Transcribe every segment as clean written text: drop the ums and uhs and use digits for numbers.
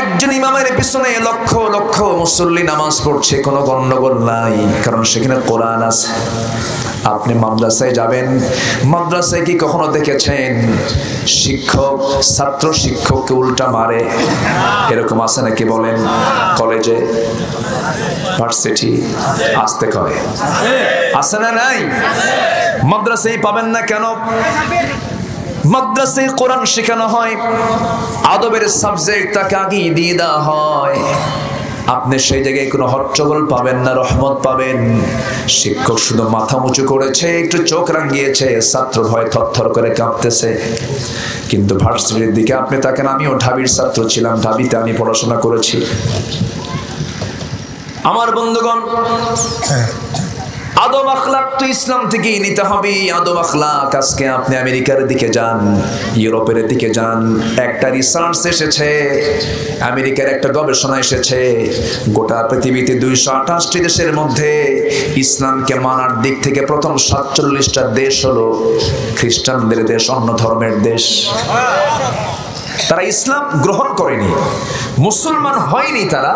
একজন ইমামের পিছনে লক্ষ লক্ষ মুসল্লি নামাজ পড়ছে, কোনো গন্ডগোল নাই, কারণ সেখানে কোরআন আছে। আপনি মাদ্রাসায় যাবেন, মাদ্রাসায় কি কখনো দেখেছেন শিক্ষক ছাত্র শিক্ষককে উল্টা মারে? এরকম আছে নাকি বলেন? কলেজে ভার্সিটি আসতে কয় আছে না? নাই। মাদ্রাসায় পাবেন না কেন? মাদ্রাসায় কোরআন শেখানো হয়, আদবের সাবজেক্ট তাকে আগে দিয়ে দেওয়া হয়। আপনি সেই জায়গায় কোনো হট্টগোল পাবেন না, রহমত পাবেন। শিক্ষক শুধু মাথা উঁচু করেছে, একটু চোখ রাঙিয়েছে, ছাত্র ভয় থরথর করে কাঁপতেছে। কিন্তু ভার্সিটির দিকে আপনি তাকেন, আমিও ঢাবির ছাত্র ছিলাম, ঢাবিতে আমি পড়াশোনা করেছি। আমার বন্ধুগণ, আদব আখলাক তো ইসলাম থেকেই নিতে হবে। আদব আখলাক আজকে আপনি আমেরিকার দিকে যান, ইউরোপের দিকে যান, একটা রিসার্চ এসেছে, আমেরিকার একটা গবেষণা এসেছে, গোটা পৃথিবীতে 228টি দেশের মধ্যে ইসলামকে মানার দিক থেকে প্রথম 47টা দেশ হলো খ্রিস্টানদের দেশ, অন্য ধর্মের দেশ। তারা ইসলাম গ্রহণ করেনি, মুসলমান হয়নি তারা,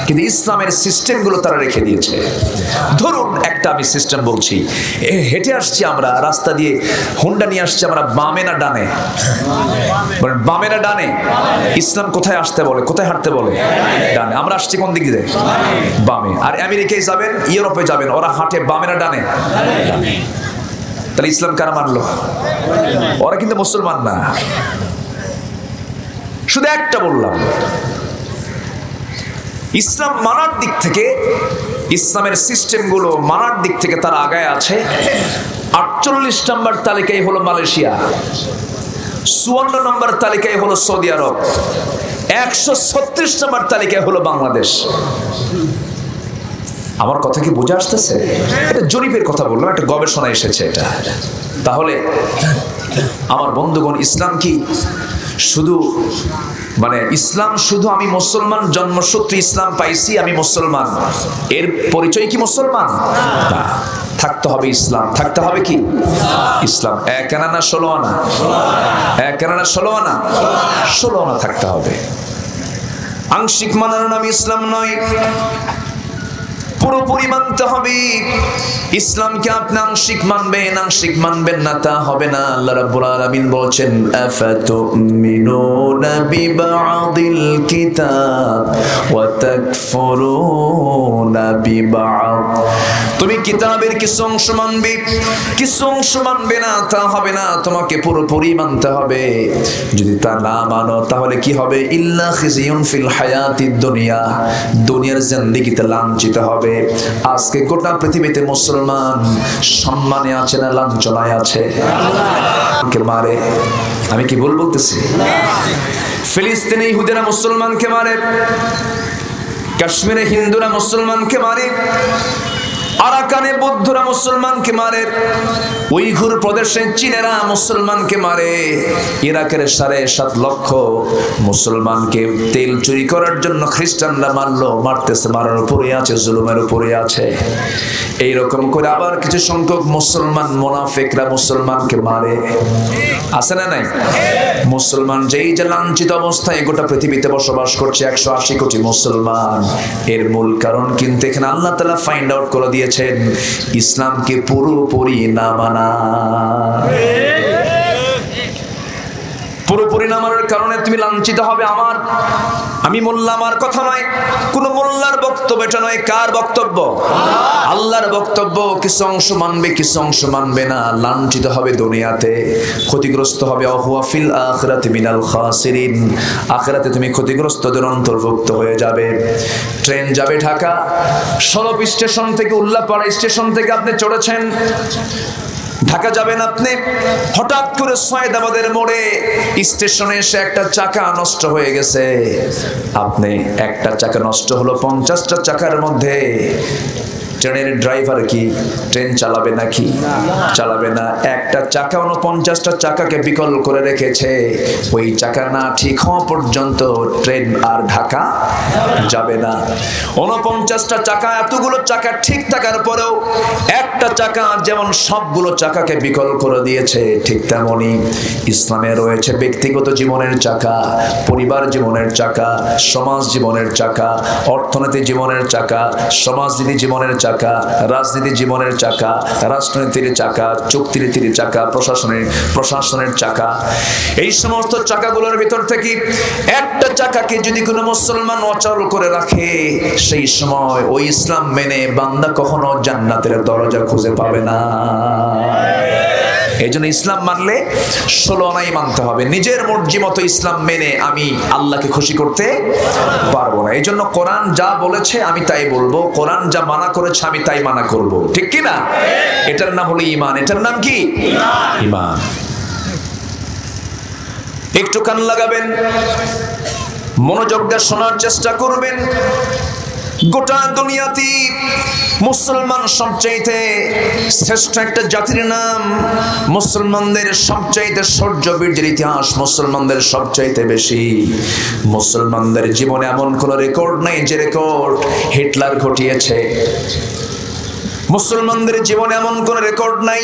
কিন্তু ইসলামের সিস্টেমগুলো তারা রেখে দিয়েছে। ধরুন একটা আমি সিস্টেম বলছি, হেঁটে আসছি আমরা রাস্তা দিয়ে, হুন্ডা নিয়ে আসছি আমরা, বামে না ডানে? বামে না ডানে? ইসলাম কোথায় আসতে বলে, কোথায় হাঁটতে বলে? ডানে। আমরা আসছি কোন দিক দিয়ে? বামে। আর আমেরিকায় যাবেন, ইউরোপে যাবেন, ওরা হাঁটে বামে না ডানে? তাহলে ইসলাম কারা মানলো? ওরা কিন্তু মুসলমান না। শুধু একটা বললাম, ইসলাম মানার দিক থেকে, ইসলামের সিস্টেমগুলো মানার দিক থেকে তারা আগায় আছে। 48 নম্বর তালিকায় হলো মালয়েশিয়া, 54 নম্বর তালিকায় হলো সৌদি আরব, 136 নম্বর তালিকায় হলো বাংলাদেশ। আমার কথা কি বুঝে আসতেছে? এটা জরিপের কথা বললাম, একটা গবেষণা এসেছে এটা। তাহলে আমার বন্ধুগণ, ইসলাম কি শুধু ইসলাম শুধু আমি মুসলমান, জন্মসূত্রে ইসলাম পাইছি, আমি মুসলমান, এর পরিচয় কি মুসলমান? না, থাকতে হবে ইসলাম। থাকতে হবে কি? ইসলাম। 1 আনা না 16 আনা? 1 আনা না 16 আনা? 16 আনা থাকতে হবে। আংশিক মানার নাম ইসলাম নয়, পুরোপুরি মানতে হবে। ইসলামকে আপনি আংশিক মানবেন, আংশিক মানবেন না, তা হবে না। আল্লাহ রাব্বুল আলামিন বলছেন, আফাতুমিনুনা বিবা'দিল কিতাব ওয়া তাকফুরুনা বিবা'দ। তুমি কিতাবের কিছু অংশ মানবে, কিছু অংশ মানবে না, তা হবে না। তোমাকে পুরোপুরি মানতে হবে। যদি তা না মানো তাহলে কি হবে? ইল্লা খিজিয়ুন ফিল হায়াতিদ দুনিয়া, দুনিয়ার জিন্দেগিতে লাঞ্ছিত হবে। আজকে গোটা পৃথিবীতে মুসলমান সম্মানে আছে না লাঞ্ছনায় আছে? কে মারে? আমি কি ভুল বলতেছি? ফিলিস্তিনে ইহুদিরা মুসলমানকে মারে, কাশ্মীরে হিন্দুরা মুসলমানকে মারে, আরাকানে বৌদ্ধরা মুসলমানকে মারে, উইঘুর প্রদেশে চীনেরা মুসলমানকে মারে, ইরাকের 7.5 লক্ষ মুসলমানকে তেল চুরি করার জন্য খ্রিস্টানরা মারলো, মারতেছে, মারার উপরে আছে, জুলুমের উপরে আছে। এইরকম করে আবার কিছু সংখ্যক মুসলমান মুনাফিকরা মুসলমানকে মারে, আছে না নাই? মুসলমান যেই যে লাঞ্ছিত অবস্থায় গোটা পৃথিবীতে বসবাস করছে 180 কোটি মুসলমান, এর মূল কারণ কিন্তু এখানে আল্লাহ তাআলা ফাইন্ড আউট করে দিয়েছেন, ইসলামকে পুরোপুরি না মানা। পুরোপুরি না মানার কারণে তুমি লাঞ্ছিত হবে। আমি মোল্লা, আমার কথা নয়, কোন মোল্লার বক্তব্য এটা নয়। কার বক্তব্য? আল্লাহর বক্তব্য। কিছু অংশ মানবে, কিছু অংশ মানবে না, লাঞ্ছিত হবে দুনিয়াতে, ক্ষতিগ্রস্ত হবে। ওয়া ফিল আখিরাতি মিনাল খাসিরিন, আখিরাতে তুমি ক্ষতিগ্রস্তদের অন্তর্ভুক্ত হয়ে যাবে। ট্রেন যাবে ঢাকা, সরব স্টেশন থেকে, উল্লাপাড়া স্টেশন থেকে আপনি চড়েছেন, ঢাকা যাবেন আপনি, হঠাৎ করে সয়দাবাদের মোড়ে স্টেশনে এসে একটা চাকা নষ্ট হয়ে গেছে। আপনি একটা চাকা নষ্ট হলো, 50টা চাকার মধ্যে ট্রেনের ড্রাইভার কি ট্রেন চালাবে নাকি? চালাবে না। একটা চাকা 49টা চাকাকে বিকল করে রেখেছে, ওই চাকা না ঠিক হওয়া পর্যন্ত ট্রেন আর ঢাকা যাবে না। 49টা চাকা, এতগুলো চাকা ঠিক থাকার পরেও একটা চাকা যেমন সবগুলো চাকাকে বিকল করে দিয়েছে, ঠিক তেমনি ইসলামে রয়েছে ব্যক্তিগত জীবনের চাকা, পরিবার জীবনের চাকা, সমাজ জীবনের চাকা, অর্থনীতি জীবনের চাকা, সমাজনীতি জীবনের চাকা, রাজনীতি জীবনের চাকা, রাজনীতির চাকা, চুক্তিনীতির চাকা, প্রশাসনের চাকা। এই সমস্ত চাকাগুলোর ভিতর থেকে একটা চাকাকে যদি কোনো মুসলমান অচল করে রাখে, সেই সময় ওই ইসলাম মেনে বান্দা কখনো জান্নাতের দরজা খুঁজে পাবে না। এই জন্য ইসলাম মানলে 16 আনাই মানতে হবে। নিজের মর্জি মতো ইসলাম মেনে আমি আল্লাহকে খুশি করতে পারবো না। এই জন্য কোরআন যা বলেছে আমি তাই বলবো, কোরআন যা মানা করেছে আমি তাই মানা করব, ঠিক কি না? এটার নাম হলো ঈমান। এটার নাম কি? ঈমান। একটু কান লাগাবেন, মনোযোগ দিয়ে শোনার চেষ্টা করবেন। গোটা দুনিয়াতে মুসলমান সবচাইতে শ্রেষ্ঠ একটা জাতির নাম। মুসলমানদের সবচাইতে শৌর্য বীর্যের ইতিহাস মুসলমানদের সবচাইতে বেশি। মুসলমানদের জীবনে এমন কোন রেকর্ড নাই যে রেকর্ড হিটলার ঘটিয়েছে। মুসলমানদের জীবনে এমন কোন রেকর্ড নাই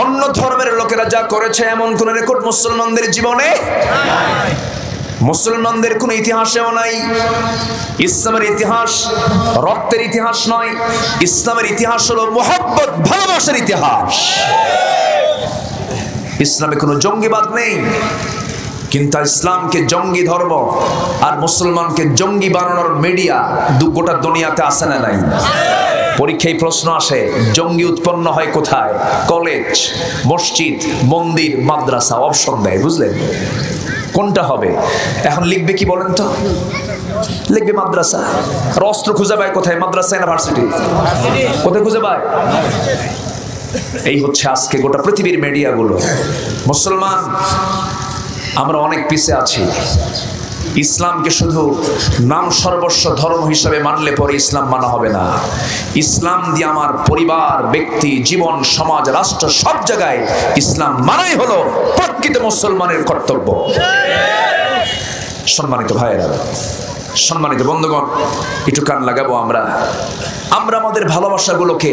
অন্য ধর্মের লোকেরা যা করেছে, এমন কোন রেকর্ড মুসলমানদের জীবনে নাই। মুসলমানদের কোন ইতিহাসেও নাই। ইসলামের ইতিহাস রক্তের ইতিহাস নয়, ইসলামের ইতিহাস হলো মুহাব্বত, ভালোবাসার ইতিহাস। ইসলামে কোনো জঙ্গিবাদ নেই, কিন্তু ইসলামকে জঙ্গি ধর্ম আর মুসলমানকে জঙ্গি বানানোর মিডিয়া গোটা দুনিয়াতে আসে না নাই? পরীক্ষায় প্রশ্ন আসে, জঙ্গি উৎপন্ন হয় কোথায়? কলেজ, মসজিদ, মন্দির, মাদ্রাসা। অপশন দেয়, বুঝলেন? কোনটা হবে? এখন লিখবে কি বলেন তো? লিখবে মাদ্রাসা। আর অস্ত্র খুঁজে পায় কোথায়? মাদ্রাসা, ইউনিভার্সিটি। কোথায় খুঁজে পায়? এই হচ্ছে আজকে গোটা পৃথিবীর মিডিয়াগুলো। মুসলমান আমরা অনেক পিছে আছি। ইসলামকে শুধু নাম সর্বস্ব ধর্ম হিসাবে মানলে পরে ইসলাম মানা হবে না। ইসলাম দিয়ে আমার পরিবার, ব্যক্তি, জীবন, সমাজ, রাষ্ট্র সব জায়গায় ইসলাম মানাই হলো প্রকৃত মুসলমানের কর্তব্য। সম্মানিত ভাইয়েরা, সম্মানিত বন্ধুগণ, একটু কান লাগাবো। আমরা আমাদের ভালোবাসাগুলোকে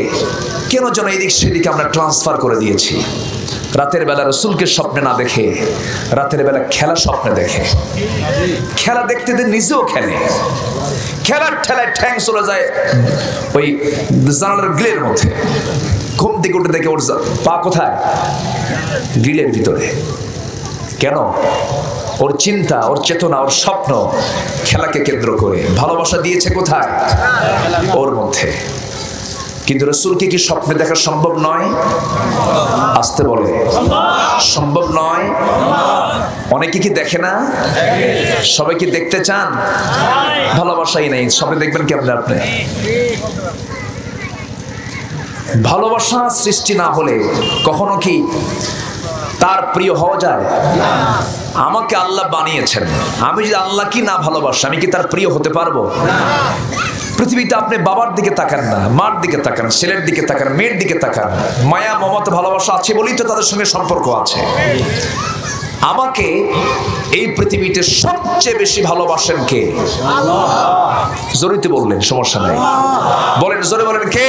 কেন যেন এদিক সেদিকে আমরা ট্রান্সফার করে দিয়েছি। রাতের বেলা রসুলকে স্বপ্নে না দেখে রাতের বেলা খেলা স্বপ্নে দেখে। খেলা দেখতে নিজেও খেলে, খেলার ঠেলায় ঠ্যাং চলে যায় ওই জানালার গ্রিলের মধ্যে। ঘুম থেকে উঠে দেখে ওর পা কোথায়? গ্রিলের ভিতরে। কেন? ওর চিন্তা, ওর চেতনা, ওর স্বপ্ন খেলাকে কেন্দ্র করে। ভালোবাসা দিয়েছে কোথায়? ওর মধ্যে। কিন্তু রাসূলকে কি স্বপ্নে দেখা সম্ভব নয়? আসতে বলে সম্ভব নয়। অনেকে কি দেখে না? সবাই কি দেখতে চান? ভালোবাসাই নেই, স্বপ্নে দেখবেন কেমন? আপনি ভালোবাসা সৃষ্টি না হলে কখনো কি তার প্রিয় হওয়া যায়? আমাকে আল্লাহ বানিয়েছেন, আমি যদি আল্লাহ কি না ভালোবাসি, আমি কি তার প্রিয় হতে পারবো? পৃথিবীতে আপনি বাবার দিকে তাকান না, মার দিকে তাকান, ছেলের দিকে তাকান, মেয়ের দিকে তাকান। মায়া, মমতা, ভালোবাসা আছে বলেই তো তাদের সঙ্গে সম্পর্ক আছে। আমাকে এই পৃথিবীতে সবচেয়ে বেশি ভালোবাসেন কে? জোরেতে বললেন, সমস্যা নেই, বলেন জোরে, বলেন কে?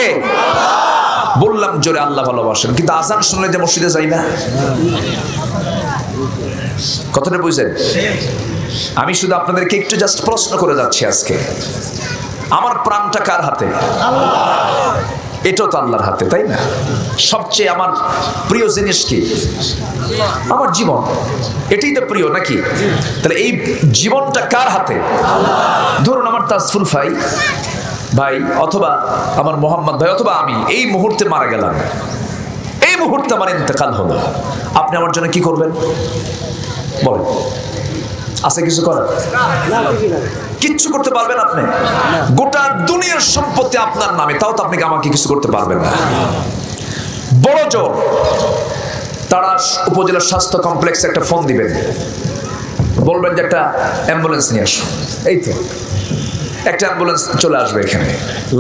বললাম জোরে, আল্লাহ ভালোবাসেন। কিন্তু আজান শুনলে যে মসজিদে যাই না, কথাটা বুঝলেন? আমি শুধু আপনাদেরকে একটু জাস্ট প্রশ্ন করে যাচ্ছি আজকে, আমার প্রাণটা কার হাতে? এটাও তো আল্লাহর হাতে, তাই না? সবচেয়ে আমার প্রিয় জিনিস কি? আমার জীবন, এটাই তো প্রিয় নাকি? তাহলে এই জীবনটা কার হাতে? ধরুন আমার তাজফুল ভাই অথবা আমার মোহাম্মদ ভাই অথবা আমি এই মুহূর্তে মারা গেলাম, এই মুহূর্তে আমার ইন্তেকাল হলো, আপনি আমার জন্য কি করবেন বলেন? আছে কিছু করার? কিচ্ছু করতে পারবেন আপনি? গোটা দুনিয়ার সম্পত্তি আপনার নামে, তাও তো আপনি আমাকে কিছু করতে পারবেন না। বড় জোর তারা উপজেলা স্বাস্থ্য কমপ্লেক্সে একটা ফোন দিবেন, বলবেন যে একটা অ্যাম্বুলেন্স নিয়ে আসো। এই তো একটা অ্যাম্বুলেন্স চলে আসবে এখানে,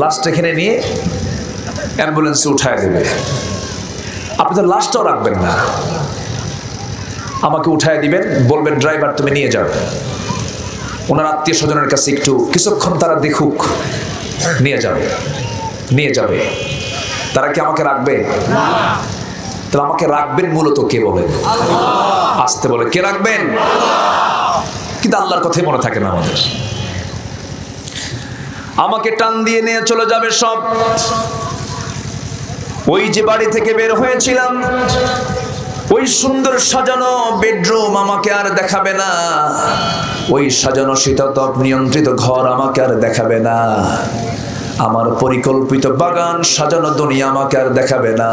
লাস্ট এখানে নিয়ে অ্যাম্বুলেন্সে উঠায় দেবে। আপনি তো লাশটাও রাখবেন না, আমাকে উঠায় দিবেন, বলবেন ড্রাইভার তুমি নিয়ে যাও। ওনার আত্মীয় স্বজনের কাছে একটু কিছুক্ষণ তারা দেখুক, নিয়ে যাবে। তারা কি আমাকে রাখবে? তাহলে আমাকে রাখবেন মূলত কে বলেন? আসতে বলে কে রাখবেন? কিন্তু আল্লাহর কথাই মনে থাকে না আমাদের। আমাকে টান দিয়ে নিয়ে চলে যাবে সব। ওই যে বাড়ি থেকে বের হয়েছিলাম, ওই সুন্দর সাজানো বেডরুম আমাকে আর দেখাবে না, ওই সাজানো শীতাতপ নিয়ন্ত্রিত ঘর আমাকে আর দেখাবে না, আমার পরিকল্পিত বাগান সাজানো দুনিয়া আমাকে আর দেখাবে না,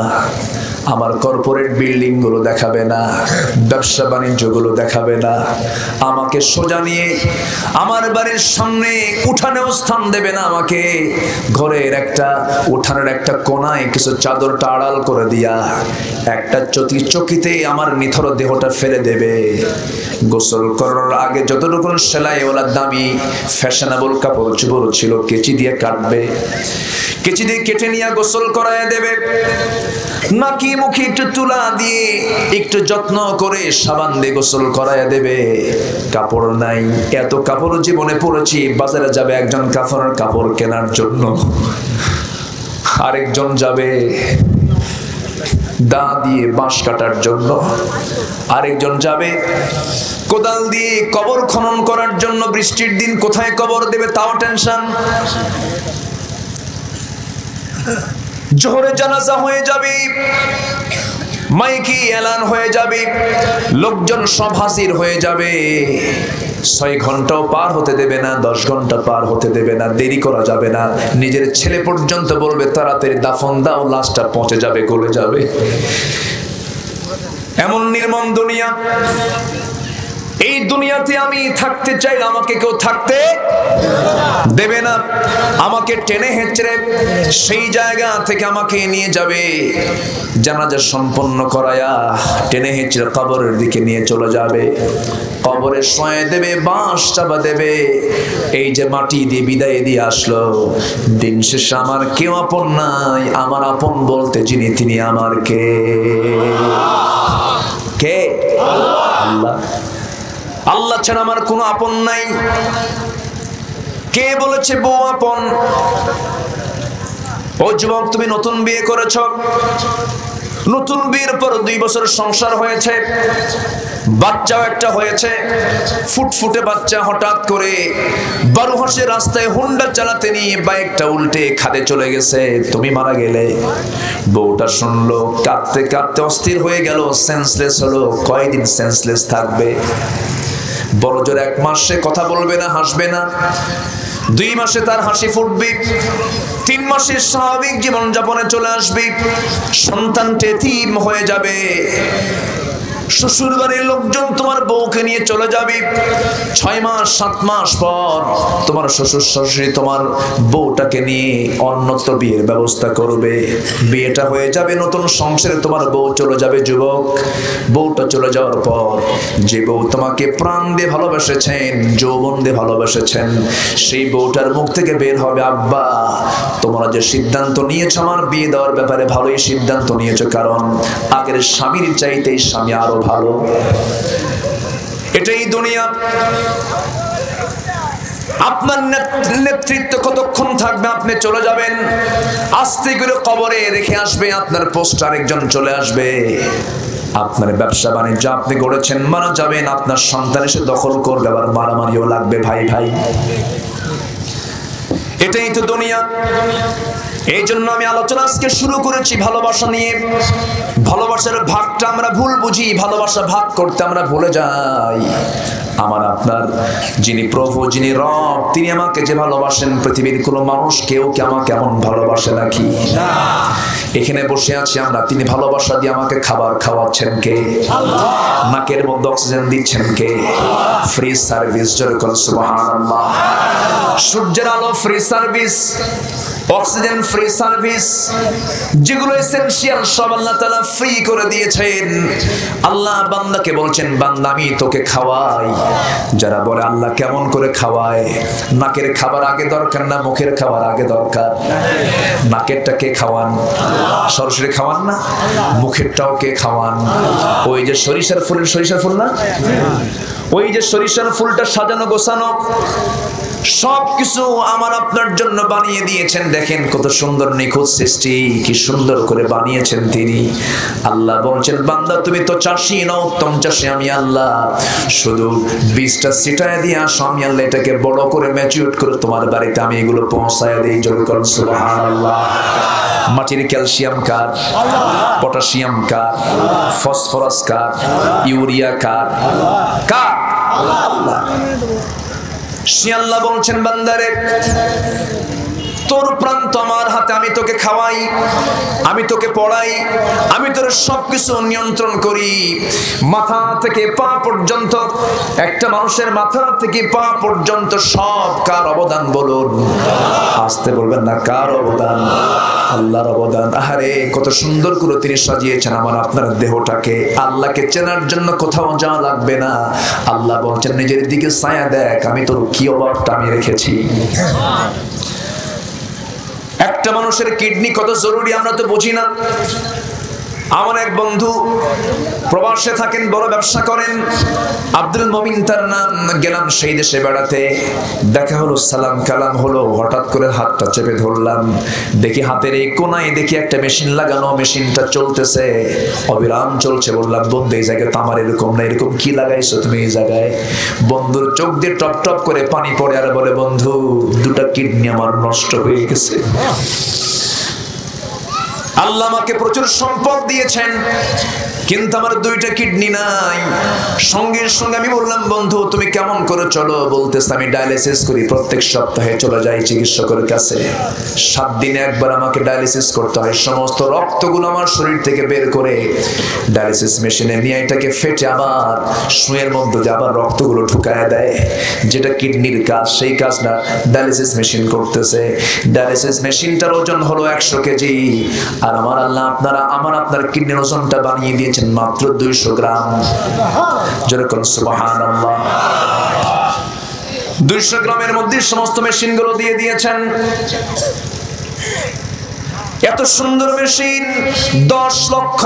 আমার কর্পোরেট বিল্ডিং গুলো দেখাবে না, ব্যবসা বাণিজ্য গুলো দেখাবে না। আমাকে সোজা নিয়ে আমার বাড়ির সামনে উঠানেও স্থান দেবে না, আমাকে ঘরের একটা উঠানের একটা কোনায় কিছু চাদরটা আড়াল করে দিয়া একটা চকিতে আমার নিথর দেহটা ফেলে দেবে। গোসল করার আগে যতটুকু সেলাই ওলা দামি ফ্যাশনেবল কাপড় চোপড় ছিল কেচি দিয়ে কাটবে, কেচি দিয়ে কেটে নিয়ে গোসল করায় দেবে। নাকি মুখে একটু তুলা দিয়ে একটু যত্ন করে সাবান দিয়ে গোসল করায় দেবে। কাপড় নাই, এত কাপড় জীবনে পরেছি, বাজারে যাবে একজন কাপড় কেনার জন্য, আরেকজন যাবে দা দিয়ে বাঁশ কাটার জন্য, আরেকজন যাবে কোদাল দিয়ে কবর খনন করার জন্য। বৃষ্টির দিন কোথায় কবর দেবে তাও টেনশন। জোহরে জানাজা হয়ে যাবে, মাইকি এলান হয়ে যাবে, লোকজন সব হাজির হয়ে যাবে। 6 ঘন্টাও পার হতে দেবে না, 10 ঘন্টা পার হতে দেবে না, দেরি করা যাবে না। নিজের ছেলে পর্যন্ত বলবে তাড়াতাড়ি দাফন দাও, লাশটা পৌঁছে যাবে, গলে যাবে। এমন নির্মম দুনিয়া। এই দুনিয়াতে আমি থাকতে চাইলে আমাকে কেউ থাকতে দেবে না। আমাকে টেনে হেঁচড়ে সেই জায়গা থেকে আমাকে নিয়ে যাবে, জানাজা সম্পন্ন করায়া টেনে হেঁচড়ে কবরের দিকে নিয়ে চলে যাবে। কবরে শোয়ে দেবে, বাঁশ চাপা দেবে। এই যে মাটি দিয়ে বিদায় দিয়ে আসলো, দিন শেষে আমার কেউ আপন নাই। আমার আপন বলতে যিনি, তিনি আমার কে? আল্লাহ। আল্লাহ ছাড়া আমার কোনো আপন নাই। কে বলেছে বউ আপন? ও যুবক, তুমি নতুন বিয়ে করেছ, নতুন বিয়ের পর 2 বছর সংসার হয়েছে, বাচ্চাও একটা হয়েছে, ফুটফুটে বাচ্চা। হঠাৎ করে 12 হাসে রাস্তায় হুন্ডা চালাতে নিয়ে বাইকটা উল্টে খাদে চলে গেছে, তুমি মারা গেলে। বউটা শুনলো, কাঁদতে কাঁদতে অস্থির হয়ে গেল, সেন্সলেস হলো। কয়দিন সেন্সলেস থাকবে? বড় জোর 1 মাস সে কথা বলবে না, হাসবে না। 2 মাসে তার হাসি ফুটবে। 3 মাসে স্বাভাবিক জীবন যাপনে চলে আসবে। সন্তানটা এতিম হয়ে যাবে। শ্বশুর বাড়ির লোকজন তোমার বউকে নিয়ে চলে যাবে। 6 মাস 7 মাস পর তোমার শ্বশুর শাশুড়ি তোমার বউটাকে নিয়ে অন্যত্র বিয়ের ব্যবস্থা করবে। বিয়েটা হয়ে যাবে, নতুন সংসারে তোমার বউ চলে যাবে। যুবক, বউটা চলে যাওয়ার পর যে বউ তোমাকে প্রাণ দিয়ে ভালোবেসেছেন, যৌবন দিয়ে ভালোবেসেছেন, সেই বউটার মুখ থেকে বের হবে, আব্বা তোমরা যে সিদ্ধান্ত নিয়েছো আমার বিয়ে দেওয়ার ব্যাপারে, ভালোই সিদ্ধান্ত নিয়েছো, কারণ আগের স্বামীর চাইতে স্বামী আরো ভালো। এটাই দুনিয়া। আপনার নেতৃত্ব কতক্ষণ থাকবে? আপনি চলে যাবেন, আস্তে করে কবরে রেখে আসবে আপনার পোস্টার, একজন চলে আসবে। আপনার ব্যবসা বাণিজ্য আপনি গড়েছেন, মারা যাবেন, আপনার সন্তান এসে দখল করবে, আবার মারামারিও লাগবে ভাই ভাই। এটাই তো দুনিয়া। এই জন্য আমি আলোচনা আজকে শুরু করেছি ভালোবাসা নিয়ে। ভালোবাসার ভাগটা আমরা ভুল বুঝি, ভালোবাসা ভাগ করতে আমরা ভুলে যাই। আমার আপনার যিনি প্রভু, যিনি রব, তিনি আমাকে যে ভালোবাসেন, পৃথিবীর কোনো মানুষ কেউ কি আমাকে এমন ভালোবাসে নাকি? না। এখানে বসে আছি আমরা, তিনি ভালোবাসা দিয়ে আমাকে খাবার খাওয়াচ্ছেন কে? আল্লাহ। নাকের মধ্যে অক্সিজেন দিচ্ছেন কে? Free service. জোরে করে সুবহানাল্লাহ। সূর্যের আলো free service. Oxygen free service, যেগুলো এসেনশিয়াল সব আল্লাহ তাআলা ফ্রি করে দিয়েছেন। আল্লাহ বান্দাকে বলছেন, বান্দা আমি তোকে খাওয়াই। যারা বলে আল্লাহ কেমন করে খাওয়ায়, নাকের খাবার আগে দরকার না মুখের খাবার আগে দরকার? নাকেরটা কে খাওয়ান? সরাসরি খাওয়ান না? মুখেরটাও কে খাওয়ান? ওই যে সরিষার ফুলের, সরিষার ফুল না, ওই যে সরিষার ফুলটা সাজানো গোছানো সবকিছু আমার আপনার জন্য বানিয়ে দিয়েছেন। দেখেন কত সুন্দর নিখুঁত সৃষ্টি, কি সুন্দর করে বানিয়েছেন তিনি। আল্লাহ বলছেন, বান্দা তুমি তো চাষি না, উত্তম চাষি আমি আল্লাহ। শুধু বীজটা ছিটায় দিয়ে আসো, আমি আল্লাহ এটাকে বড় করে ম্যাচিউর করে তোমার বাড়িতে আমি এগুলো পৌঁছায় দিই। জোরে করুন সুবহানাল্লাহ। মাটির ক্যালসিয়াম কার, পটাশিয়াম কার, ফসফরাস কার, ইউরিয়া কার? কার? আল্লাহ। সে আল্লাহ বলছেন, বান্দারে তোর প্রাণ তো আমার হাতে, আমি তোকে খাওয়াই, আমি তোকে পড়াই, আমি তোর সবকিছু নিয়ন্ত্রণ করি। মাথা থেকে পা পর্যন্ত, একটা মানুষের মাথা থেকে পা পর্যন্ত সব কার অবদান বলুন? আসতে বলবেন না, কার অবদান? আল্লাহর অবদান। আরে কত সুন্দর করে তিনি সাজিয়েছেন আমার আপনার দেহটাকে। আল্লাহকে চেনার জন্য কোথাও যাওয়া লাগবে না। আল্লাহ বলছেন, নিজের দিকে ছায়া দেখ, আমি তোর কি অভাবটা আমি রেখেছি। একটা মানুষের কিডনি কত জরুরি আমরা তো বুঝি না। আমার এক বন্ধু প্রবাসে থাকেন, বড় ব্যবসা করেন, আব্দুল মমিন তার নাম। গেলাম সেই দেশে বেড়াতে, দেখা হলো, সালাম কালাম হলো। হঠাৎ করে হাতটা চেপে ধরলাম, দেখি হাতের এই কোনায় দেখি একটা মেশিন লাগানো, মেশিনটা চলতেছে, অবিরাম চলছে। বললাম, বন্ধু এই জায়গায় তো আমার এরকম না, এরকম কি লাগাইছো তুমি এই জায়গায়? বন্ধুর চোখ দিয়ে টপ টপ করে পানি পড়ে, আর বলে, বন্ধু দুটা কিডনি আমার নষ্ট হয়ে গেছে। আল্লাহ আমাকে প্রচুর সম্পদ দিয়েছেন, কিন্তু আমার দুইটা কিডনি নাই। সঙ্গে সঙ্গে আমি বললাম, বন্ধু তুমি কেমন করে চলো? বলতেছে, আমি ডায়ালিসিস করি, প্রত্যেক সপ্তাহে চলে যাই চিকিৎসকের কাছে। 7 দিনে একবার আমাকে ডায়ালিসিস করতে হয়। সমস্ত রক্তগুলো আমার শরীর থেকে বের করে ডায়ালিসিস মেশিনে নিয়ে এটাকে ফেটে আবার সুঁয়ের মধ্যে দিয়ে আবার রক্তগুলো ঢুকায় দেয়। যেটা কিডনির কাজ, সেই কাজটা ডায়ালিসিস মেশিন করতেছে। ডায়ালিসিস মেশিনটার ওজন হলো 100 কেজি, আর আমার আল্লাহ আমার আপনার কিডনির ওজনটা বানিয়ে দিয়েছেন মাত্র 200 গ্রাম। যেরকম সুবহানাল্লাহ, 200 গ্রামের মধ্যে সমস্ত মেশিনগুলো দিয়ে দিয়েছেন। এত সুন্দর মেশিন, 10 লক্ষ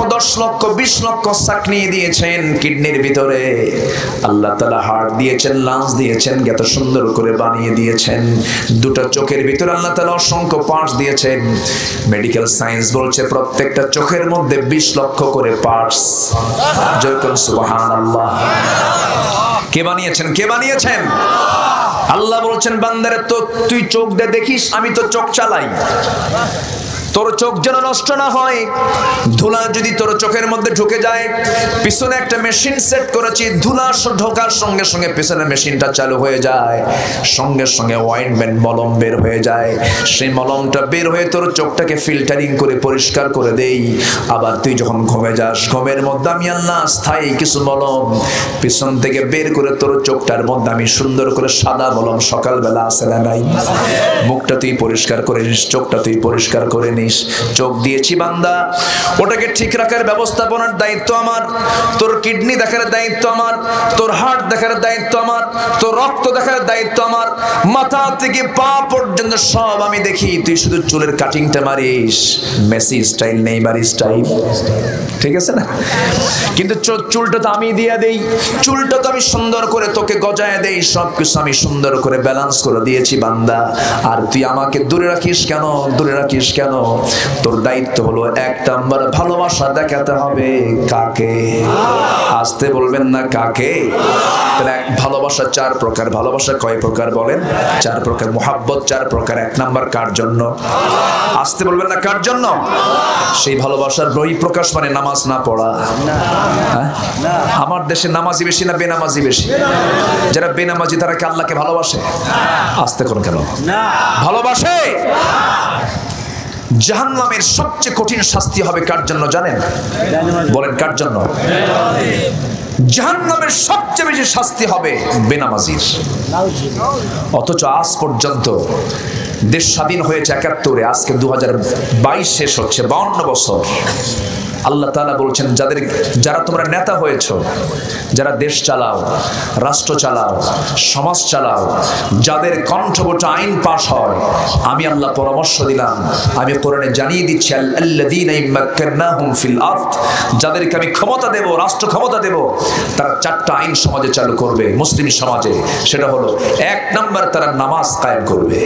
20 লক্ষ চাক নিয়ে দিয়েছেন কিডনির ভিতরে। আল্লাহ তাআলা হার্ট দিয়েছেন, লাংস দিয়েছেন, এত সুন্দর করে বানিয়ে দিয়েছেন। দুটো চোখের ভিতরে আল্লাহ তাআলা অসংখ্য পার্টস দিয়েছেন। মেডিকেল সায়েন্স বলছে প্রত্যেকটা চোখের মধ্যে 20 লক্ষ করে পার্টস। যেরকম সুবহানাল্লাহ। কে বানিয়েছেন? কে বানিয়েছেন? আল্লাহ বলছেন, বান্দারে তো তুই চোখ দিয়ে দেখিস, আমি তো চোখ চালাই। তোর চোখ যেন নষ্ট না হয়। ধুলা যদি তোর চোখের মধ্যে ঢুকে যায়, পিছনে একটা মেশিন সেট করেছি, ধুলা ঢোকার সঙ্গে সঙ্গে পিছনে মেশিনটা চালু হয়ে যায়, সঙ্গে সঙ্গে অয়েন্টমেন্ট মলম বের হয়ে যায়। সেই মলমটা বের হয়ে তোর চোখটাকে ফিল্টারিং করে পরিষ্কার করে দেই। আবার তুই যখন ঘুমে যাস, ঘুমের মধ্যে আমি আল্লাহ স্থায়ী কিছু মলম পিছন থেকে বের করে তোর চোখটার মধ্যে আমি সুন্দর করে সাদা মলম, সকালবেলা আসে না নাই, মুখটা তুই পরিষ্কার করে নিস, চোখটা তুই পরিষ্কার করে নিস। চোখ দিয়েছি বান্দা, ওটাকে ঠিক রাখার ব্যবস্থাপনার দায়িত্ব আমার। তোর কিডনি দেখার দায়িত্ব আমার, তোর হার্ট দেখার দায়িত্ব আমার, তোর রক্ত দেখার দায়িত্ব আমার। মাথা থেকে পা পর্যন্ত সব আমি দেখি। তুই শুধু চুলের কাটিংটা মারিস, মেসি স্টাইল, নেইমার স্টাইল, ঠিক আছে না? কিন্তু চুলটা তো আমি দিয়ে দেই, চুলটা তো আমি সুন্দর করে তোকে গজায় দেই, সবকিছু আমি সুন্দর করে ব্যালেন্স করে দিয়েছি বান্দা। আর তুই আমাকে দূরে রাখিস কেন? দূরে রাখিস কেন? তোর দায়িত্ব হলো 1 নাম্বার ভালোবাসা দেখাতে হবে। কাকে? আসতে বলবেন না, কাকে? তাহলে ভালোবাসা 4 প্রকার। ভালোবাসা কয় প্রকার বলেন? 4 প্রকার। মুহাব্বত 4 প্রকার। 1 নাম্বার কার জন্য? আসতে বলবেন না, কার জন্য? সেই ভালোবাসার বহিঃপ্রকাশ মানে নামাজ না পড়া। আমার দেশে নামাজি বেশি না বেনামাজি বেশি? যারা বেনামাজি তারা কি আল্লাহকে ভালোবাসে? আসতে কোন কেন? ভালোবাসে। জাহান্নামের সবচেয়ে কঠিন শাস্তি হবে কার জন্য জানেন? বলেন, কার জন্য? জাহান্নামের সবচেয়ে বেশি শাস্তি হবে বেনামাজির। অথচ আজ পর্যন্ত দেশ স্বাধীন হয়েছে ৭১, আজকে ২০২২ শেষ হচ্ছে, ৫২ বছর। আল্লাহ তাআলা বলছেন, যারা তোমরা নেতা হয়েছ, যারা দেশ চালাও, রাষ্ট্র চালাও, সমাজ চালাও, যাদের কণ্ঠবটা আইন পাশ হয়, আমি আল্লাহ পরামর্শ দিলাম, আমি কোরআনে জানিয়ে দিচ্ছি, আল্লাযীনা ইম্মাক্কানাহুম ফিল আরদ, যাদেরকে আমি ক্ষমতা দেব, রাষ্ট্র ক্ষমতা দেব, তারা ৪টা আইন সমাজে চালু করবে, মুসলিম সমাজে। সেটা হলো ১ নাম্বার, তারা নামাজ কায়েম করবে।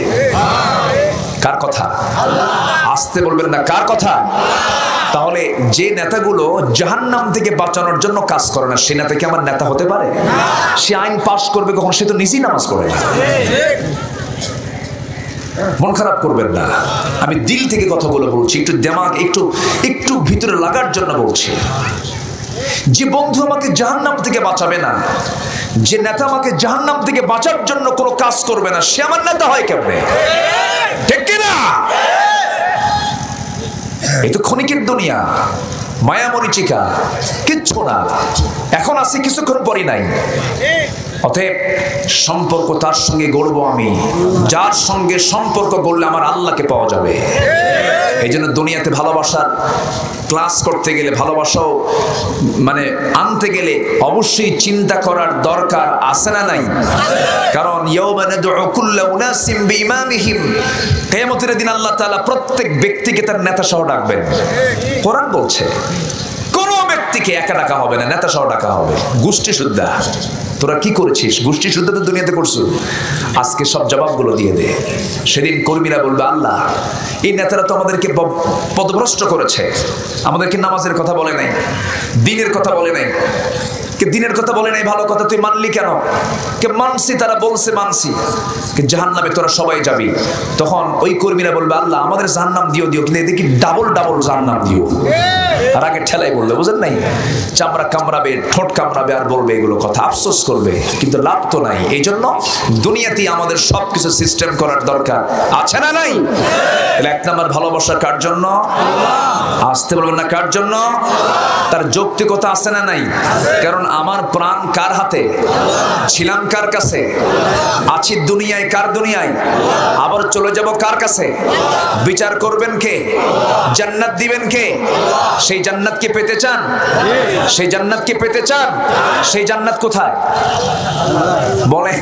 কার কথা? আসতে বলবেন না, কার কথা? তাহলে যে নেতাগুলো জাহান্নাম থেকে বাঁচানোর জন্য কাজ করে না, সে নেতা কি আমার নেতা হতে পারে? সে আইন পাশ করবে কখন? সে তো নিজেই নামাজ পড়ে না। মন খারাপ করবেন না, আমি দিল থেকে কথাগুলো বলছি, একটু দিমাগ একটু ভিতরে লাগার জন্য বলছি। যে বন্ধু আমাকে জাহান্নাম থেকে বাঁচাবে না, যে নেতা আমাকে জাহান্নাম থেকে বাঁচার জন্য কোনো কাজ করবে না, সে আমার নেতা হয় কেমনে? ঠিক কিনা? এই তো ক্ষণিকের দুনিয়া, মায়া মরিচিকা, কিচ্ছু না। এখন আছে, কিছুক্ষণ পরই নাই। অতএব সম্পর্ক তার সঙ্গে গড়ব আমি, যার সঙ্গে সম্পর্ক গড়লে আমার আল্লাহকে পাওয়া যাবে। এই জন্য দুনিয়াতে ভালোবাসার ক্লাস করতে গেলে, ভালোবাসাও মানে আনতে গেলে অবশ্যই চিন্তা করার দরকার আছে না নাই? কারণ ইয়াউমা নাদউ কুল্লা উনাসিম বিইমামিহিম, কিয়ামতের দিন আল্লাহ তাআলা প্রত্যেক ব্যক্তিকে তার নেতা সহ ডাকবেন। কোরআন বলছে কোনো ব্যক্তিকে একা ডাকা হবে না, নেতা সহ ডাকা হবে। গোষ্ঠী শুদ্ধা, তোরা কি করেছিস? গোষ্ঠী শুদ্ধা তো দুনিয়াতে করছো, আজকে সব জবাবগুলো দিয়ে দে। সেদিন কর্মীরা বলবে, আল্লাহ, এই নেতারা তো আমাদেরকে পদভ্রষ্ট করেছে, আমাদেরকে নামাজের কথা বলে নাই, দিনের কথা বলে নাই, দিনের কথা বলে নাই, ভালো কথা তুই মানলি কেন? কে মানছি, তারা বলছে মানছি, কে জাহান্নামে তোরা সবাই যাবি। তখন ওই কর্মীরা বলবে, আল্লাহ আমাদের জাহান্নাম দিও, কিন্তু এদিকে ডাবল জাহান্নাম দিও। আর আগে ঠেলাই বললে, বুঝেন নাই? চামড়া কামড়াবে, ঠোঁট কামড়াবে, আর বলবে এগুলো কথা, আফসোস করবে, কিন্তু লাভ তো নাই। এই জন্য দুনিয়াতেই আমাদের সবকিছু সিস্টেম করার দরকার আছে না নাই? ১ নাম্বার ভালোবাসা কার জন্য? আসতে বলবেন না, কার জন্য? তার যৌক্তিকতা আছে না নাই? কারণ আমার প্রাণ কার হাতে, ছিলাম কার কাছে, আছি দুনিয়ায় কার দুনিয়ায়, আবার চলে যাব কার কাছে? বিচার করবেন কে? জান্নাত দিবেন কে? সেই জান্নাত কি পেতে চান? সেই জান্নাত কি পেতে চান? সেই জান্নাত কোথায় বলে?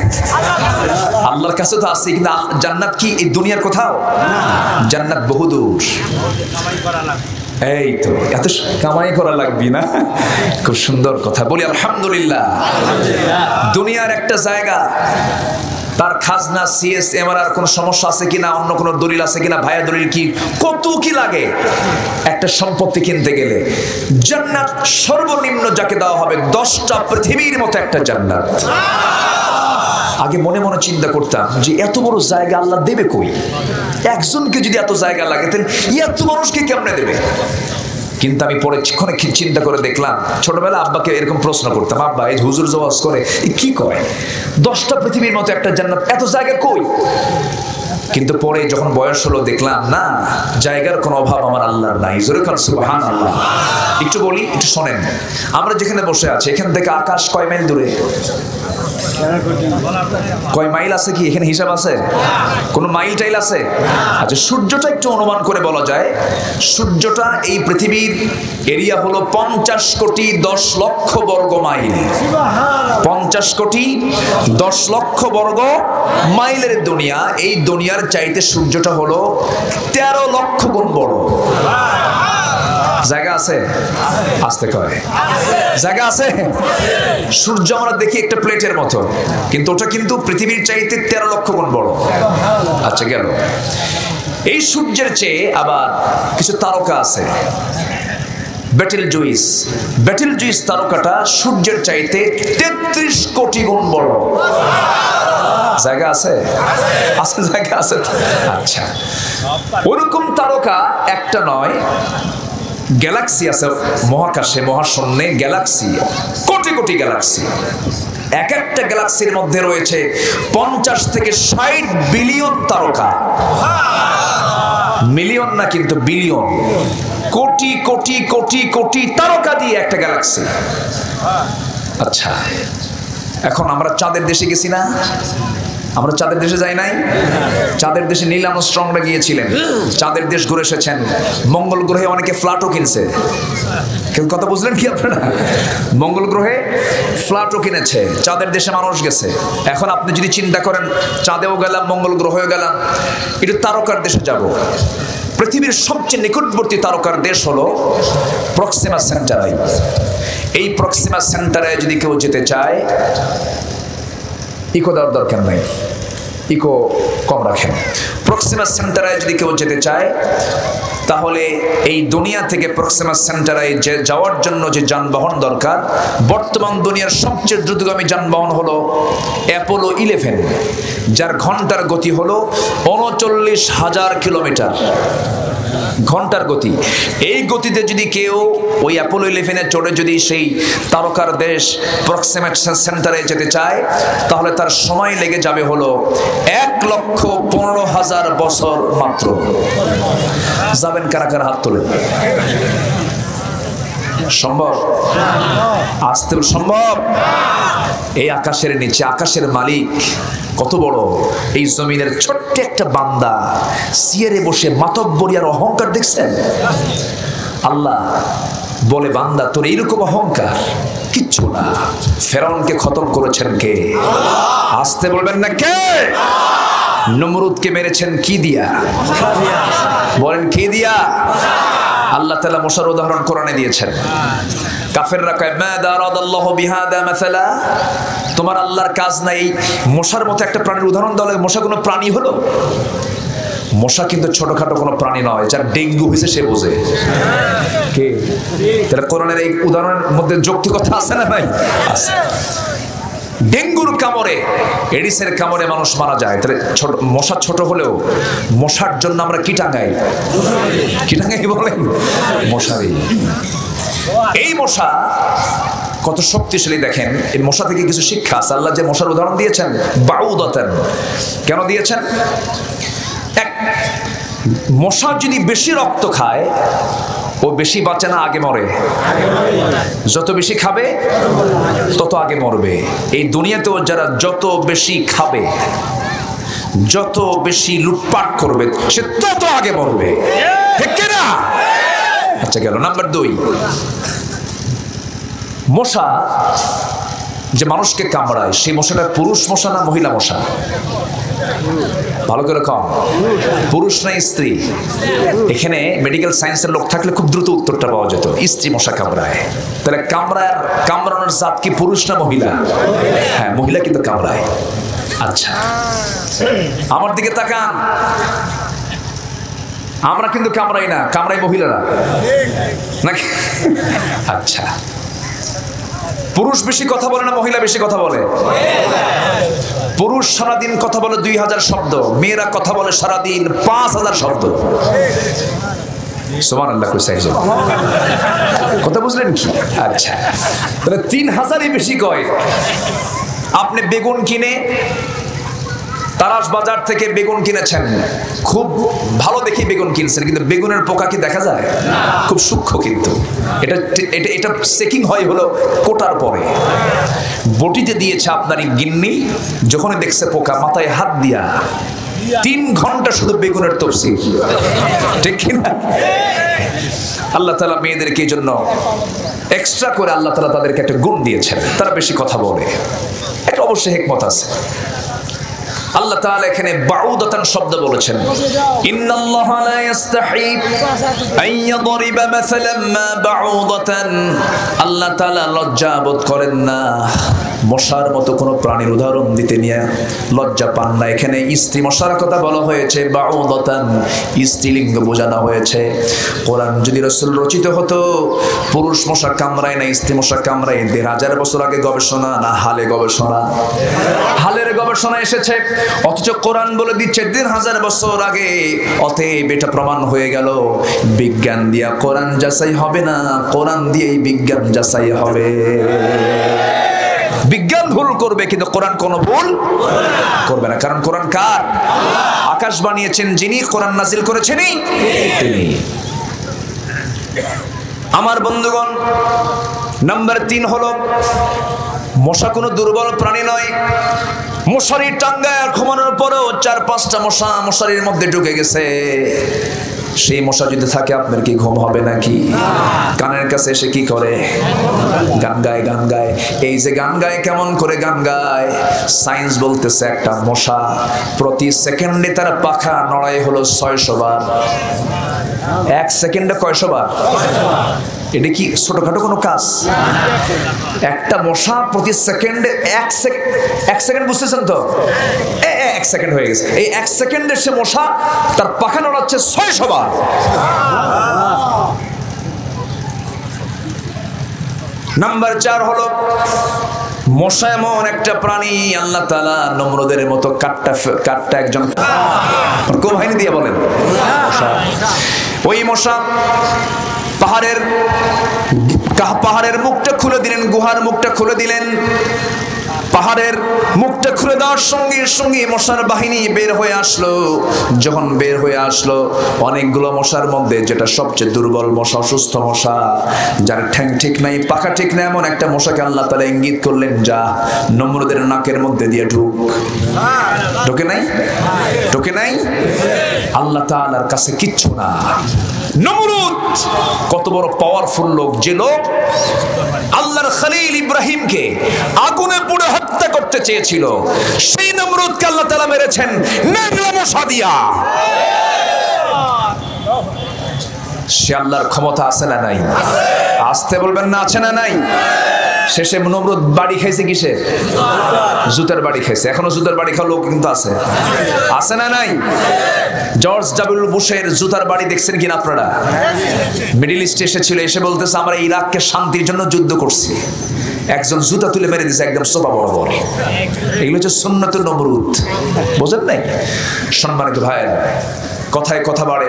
আল্লাহর কাছে তো আছে, কিন্তু জান্নাত কি এই দুনিয়ার কোথাও? জান্নাত বহুদূর। এই তো এত কামাই করা লাগবে না। খুব সুন্দর কথা বলি, আলহামদুলিল্লাহ। দুনিয়ার একটা জায়গা, তার খাজনা, CSMR আর কোন সমস্যা আছে কিনা, অন্য কোন দলিল আছে কিনা, ভাইয়া দলিল কি, কত কি লাগে একটা সম্পত্তি কিনতে গেলে। জান্নাত সর্বনিম্ন যাকে দেওয়া হবে 10টা পৃথিবীর মতো একটা জান্নাত। আগে মনে মনে চিন্তা করতাম যে এত বড় জায়গা আল্লাহ দেবে কই? একজনকে যদি এত জায়গা লাগে, তাহলে এত মানুষকে কেমনে দেবে? কিন্তু আমি পরে চিন্তা করে দেখলাম, ছোটবেলা আব্বাকে এরকম প্রশ্ন করতাম, আব্বা এই হুজুর জওয়াজ করে কি কয় 10টা পৃথিবীর মতো একটা জান্নাত, এত জায়গা কই? কিন্তু পরে যখন বয়স হলো দেখলাম না, জায়গার কোনো অভাব আমার আল্লাহর নাই। জোরে কান সুবহানাল্লাহ। একটু বলি, একটু শোনেন, আমরা যেখানে বসে আছি এখান থেকে আকাশ কয় মাইল দূরে? কয় মাইল আছে কি এখানে হিসাব আছে? কোন মাইল টাইল আছে? আচ্ছা, সূর্যটা একটু অনুমান করে বলা যায়, সূর্যটা এই পৃথিবীর এরিয়া হলো 50 কোটি 10 লক্ষ বর্গ মাইল। 50 কোটি 10 লক্ষ বর্গ মাইলের দুনিয়া। এই দুনিয়ার চাইতে সূর্যটা হলো 13 লক্ষ গুণ বড়। জায়গা আছে? আসতে কয় জায়গা আছে? সূর্য আমরা দেখি একটা প্লেটের মতো, কিন্তু ওটা কিন্তু পৃথিবীর চাইতে 13 লক্ষ গুণ বড়। আচ্ছা, গেল। এই সূর্যের চেয়ে আবার কিছু তারকা আছে, বেটেল জুইস তারকাটা সূর্যের চাইতে 33 কোটি গুণ বড়। জায়গা আছে? আছে, জায়গা আছে। আচ্ছা, ওরকম তারকা একটা নয়, গ্যালাক্সি আছে মহাকাশে, মহাশূন্যে গ্যালাক্সি, কোটি কোটি গ্যালাক্সি। এক একটা গ্যালাক্সির মধ্যে রয়েছে 50 থেকে 60 বিলিয়ন তারকা। মিলিয়ন না কিন্তু বিলিয়ন, কোটি কোটি কোটি কোটি তারকা দিয়ে একটা গ্যালাক্সি। আচ্ছা, এখন আমরা চাঁদের দেশে গেছি না? আমরা চাঁদের দেশে যাই নাই? চাঁদের দেশে নীল আর্মস্ট্রংরা গিয়েছিলেন, চাঁদের দেশ ঘুরে এসেছেন। মঙ্গল গ্রহে অনেকে ফ্ল্যাটও কিনছে। কথা বুঝলেন কি আপনারা? মঙ্গল গ্রহে ফ্ল্যাটও কিনেছে, চাঁদের দেশে মানুষ গেছে। এখন আপনি যদি চিন্তা করেন চাঁদেও গেলাম, মঙ্গল গ্রহেও গেলাম, এটা তারকার দেশে যাব। পৃথিবীর সবচেয়ে নিকটবর্তী তারকার দেশ হলো প্রক্সিমা সেন্টারাই। এই প্রক্সিমা সেন্টারে যদি কেউ যেতে চায়, ইকো দেওয়ার দরকার নাই, ইকো কম রাখেন। প্রক্সিমা সেন্টারে যদি কেউ যেতে চায়, তাহলে এই দুনিয়া থেকে প্রক্সিমা সেন্টারে যাওয়ার জন্য যে যানবাহন দরকার, বর্তমান দুনিয়ার সবচেয়ে দ্রুতগামী যানবাহন হলো অ্যাপোলো 11, যার ঘন্টার গতি হলো 39,000 কিলোমিটার ঘন্টার গতি। এই গতিতে যদি কেউ ওই অ্যাপোলো 11-এ চড়ে যদি সেই তারকার দেশ প্রক্সিমা সেন্টারে যেতে চায়, তাহলে তার সময় লেগে যাবে হলো 1,15,000 বছর মাত্র। যাবেন কারা কারা? হাত তোলেন। সম্ভব? আসতে সম্ভব? এই আকাশের নিচে আকাশের মালিক কত বড়, এই জমিনের ছোট্ট একটা বান্দা সিয়ারে বসে মাতব্বরি আর অহংকার দেখছেন? আল্লাহ বলে, বান্দা তোর এইরকম অহংকার কিচ্ছু না। ফেরাউনকে খতম করেছেন কে? আসতে বলবেন না কে? নমরুদকে মেরেছেন কি দিয়া? বলেন কি দিয়া? আল্লাহ তাআলা মশার উদাহরণ কোরআনে দিয়েছেন। কাফেররা কয় মা দারাদাল্লাহু বিহাদা মাসালা, তোমার আল্লাহর কাজ নাই মশার মতো একটা প্রাণীর উদাহরণ দাও। মশা কোনো প্রাণী হলো? মশা কিন্তু ছোটখাটো কোনো প্রাণী নয়, যার ডেঙ্গু হয়েছে সে বোঝে। কে? তাহলে কোরআনের এই উদাহরণের মধ্যে যৌক্তিকতা আছে না ভাই? আছে। ডেঙ্গুর কামড়ে, এডিসের কামড়ে মানুষ মারা যায়। তাহলে ছোট মশা ছোট হলেও মশার জন্য আমরা কি টাঙ্গাই? কি টাঙ্গাই বলেন? মশারি। এই মশা কত শক্তিশালী দেখেন। এই মশা থেকে কিছু শিক্ষা আছে। আল্লাহ যে মশার উদাহরণ দিয়েছেন, বাউদাতান, কেন দিয়েছেন? এক, মশা যদি বেশি রক্ত খায়, ও বেশি বাঁচে না, আগে মরে। যত বেশি খাবে তত আগে মরবে। এই দুনিয়াতেও যারা যত বেশি খাবে, যত বেশি লুটপাট করবে, সে তত আগে মরবে। ঠিক না? আচ্ছা, গেল নাম্বার 2। মশা যে মানুষকে কামড়ায়, সেই মশাটা পুরুষ মশা না মহিলা মশা? ভালো করে কম, পুরুষ না স্ত্রী? এখানে মেডিকেল সায়েন্সের লোক থাকলে খুব দ্রুত উত্তরটা পাওয়া যেত। স্ত্রী মশা কামড়ায়। তাহলে কামড়ানোর জাত কি পুরুষ না মহিলা? হ্যাঁ, মহিলা কিন্তু কামড়ায়। আচ্ছা, আমার দিকে তাকান। আমরা কিন্তু কামড়াই না, কামড়াই মহিলারা নাকি? আচ্ছা, পুরুষ বেশি কথা বলে না মহিলা বেশি কথা বলে? পুরুষ সারাদিন কথা বলে 2000 শব্দ, মেয়েরা কথা বলে সারাদিন 5000 শব্দ। সুবহানাল্লাহ কইছে একজন। কথা বুঝলেন কি? আচ্ছা, তাহলে 3000-ই বেশি কয়। আপনি বেগুন কিনে তারাস বাজার থেকে বেগুন কিনেছেন, খুব ভালো দেখি বেগুন কিনছেন, কিন্তু বেগুনের পোকা কি দেখা যায়? খুব সূক্ষ্ম। কিন্তু এটা চেকিং হয় হলো কোটার পরে। বটিতে দিয়েছে আপনারই গিন্নি, যখনই দেখছে পোকা, মাথায় হাত দিয়া 3 ঘন্টা শুধু বেগুনের তফসির। ঠিক কিনা? আল্লাহ তাআলা মেয়েদেরকে এই জন্য এক্সট্রা করে আল্লাহ তাআলা তাদেরকে একটা গুণ দিয়েছেন, তারা বেশি কথা বলে। একটা অবশ্যই হিকমত আছে। আল্লাহ তাআলা এখানে বাউদাতান শব্দ বলেছেন। ইন্নাল্লাহা লা ইস্তাহি আন ইয়াদরিবা মাসালান মা বাউদাতান, আল্লাহ তাআলা লজ্জা বোধ করেন না মশার মতো কোনো প্রাণীর উদাহরণ দিতে নিয়ে লজ্জা পান না। এখানে স্ত্রী মশার কথা বলা হয়েছে, বাউদাতান স্ত্রীলিঙ্গ বোঝানো হয়েছে। কোরআন যদি রাসূল রচিত হতো, পুরুষ মশা কামড়ায় না স্ত্রী মশা কামড়ায়, 1500 বছর আগে গবেষণা না হালে গবেষণা? হালের গবেষণা এসেছে, অথচ কোরআন বলে দিচ্ছে 1500 বছর আগে। অতএব এটা প্রমাণ হয়ে গেল বিজ্ঞান দিয়া কোরআন যাচাই হবে না, কোরআন দিয়েই বিজ্ঞান যাচাই হবে। বিজ্ঞান ভুল করবে কিন্তু কোরআন কোনো ভুল করবে না, কারণ কোরআন কার? আকাশ বানিয়েছেন যিনি, কোরআন নাজিল করেছেন তিনি। আমার বন্ধুগণ, নাম্বার 3 হলো মশা কোনো দুর্বল প্রাণী নয়। মশারি টাঙ্গায় ঘুমানোর পরেও 4-5টা মশা মশারির মধ্যে ঢুকে গেছে। সেই মশা যদি থাকে আপনার কি ঘুম হবে নাকি? কানের কাছে এসে কি করে? গান গায়, গান গায়। এই যে গান গায়, কেমন করে গান গায়? সায়েন্স বলতেছে একটা মশা প্রতি সেকেন্ডে তার পাখা নড়াই হলো 600 বার। 1 সেকেন্ডে কয়শো বার? এটা কি ছোটখাটো কোনো কাজ? একটা মশা প্রতি সেকেন্ডে 1 সেকেন্ড, বুঝতেছেন তো? 1 সেকেন্ড হয়ে গেছে। এই 1 সেকেন্ডে সে মশা তার পাখা নড়াচ্ছে 600 বার। নাম্বার 4 হলো মশা এমন একটা প্রাণী, আল্লাহ তাআলা নমরুদের মতো কাটটা একজন কোন বাহিনী দিয়ে বলেন ওই মশা পাহাড়ের মুখটা খুলে দিলেন, গুহার মুখটা খুলে দিলেন। পাহাড়ের মুখটা খুলে দেওয়ার সঙ্গে সঙ্গে মশার বাহিনী বের হয়ে আসলো। যখন বের হয়ে আসলো, অনেকগুলো মশার মধ্যে যেটা সবচেয়ে দুর্বল মশা, অসুস্থ মশা, যার ঠ্যাং ঠিক নাই, পাখা ঠিক নাই, এমন একটা মশাকে আল্লাহ তাআলা ইঙ্গিত করলেন, যা নমরুদের নাকের মধ্যে দিয়ে ঢুক। ঢোকে নাই? ঢোকে নাই? আল্লাহ তাআলার কাছে কিচ্ছু না। নমরুদ কত বড় পাওয়ারফুল লোক, যে লোক আল্লাহর খলিল ইব্রাহিমকে আগুনে পুড়ে হত্যা করতে চেয়েছিল, সেই নমরুদকে আল্লাহ তাআলা মেরেছেন নেংরা মশা দিয়া। সে আল্লাহর ক্ষমতা আছে না নাই? আসতে বলবেন না, আছে না নাই? শেষে নমরুদ বাড়ি খাইছে কিসের? জুতার বাড়ি খাইছে। এখনো জুতার বাড়ি খাওয়া লোক কিন্তু আছে, আছে না নাই? জর্জ ডাব্লিউ বুশের জুতার বাড়ি দেখছেন কিনা আপনারা? মিডল ইস্টে এসেছিল, এসে বলতেছে আমরা ইরাককে শান্তির জন্য যুদ্ধ করছি। একজন জুতা তুলে মেরে দিয়েছে একদম সোফা বরাবর। এগুলো হচ্ছে সুন্নতুল নমরুদ, বোঝেন নাই? সম্মানিত ভাইয়েরা, কথায় কথা বাড়ে,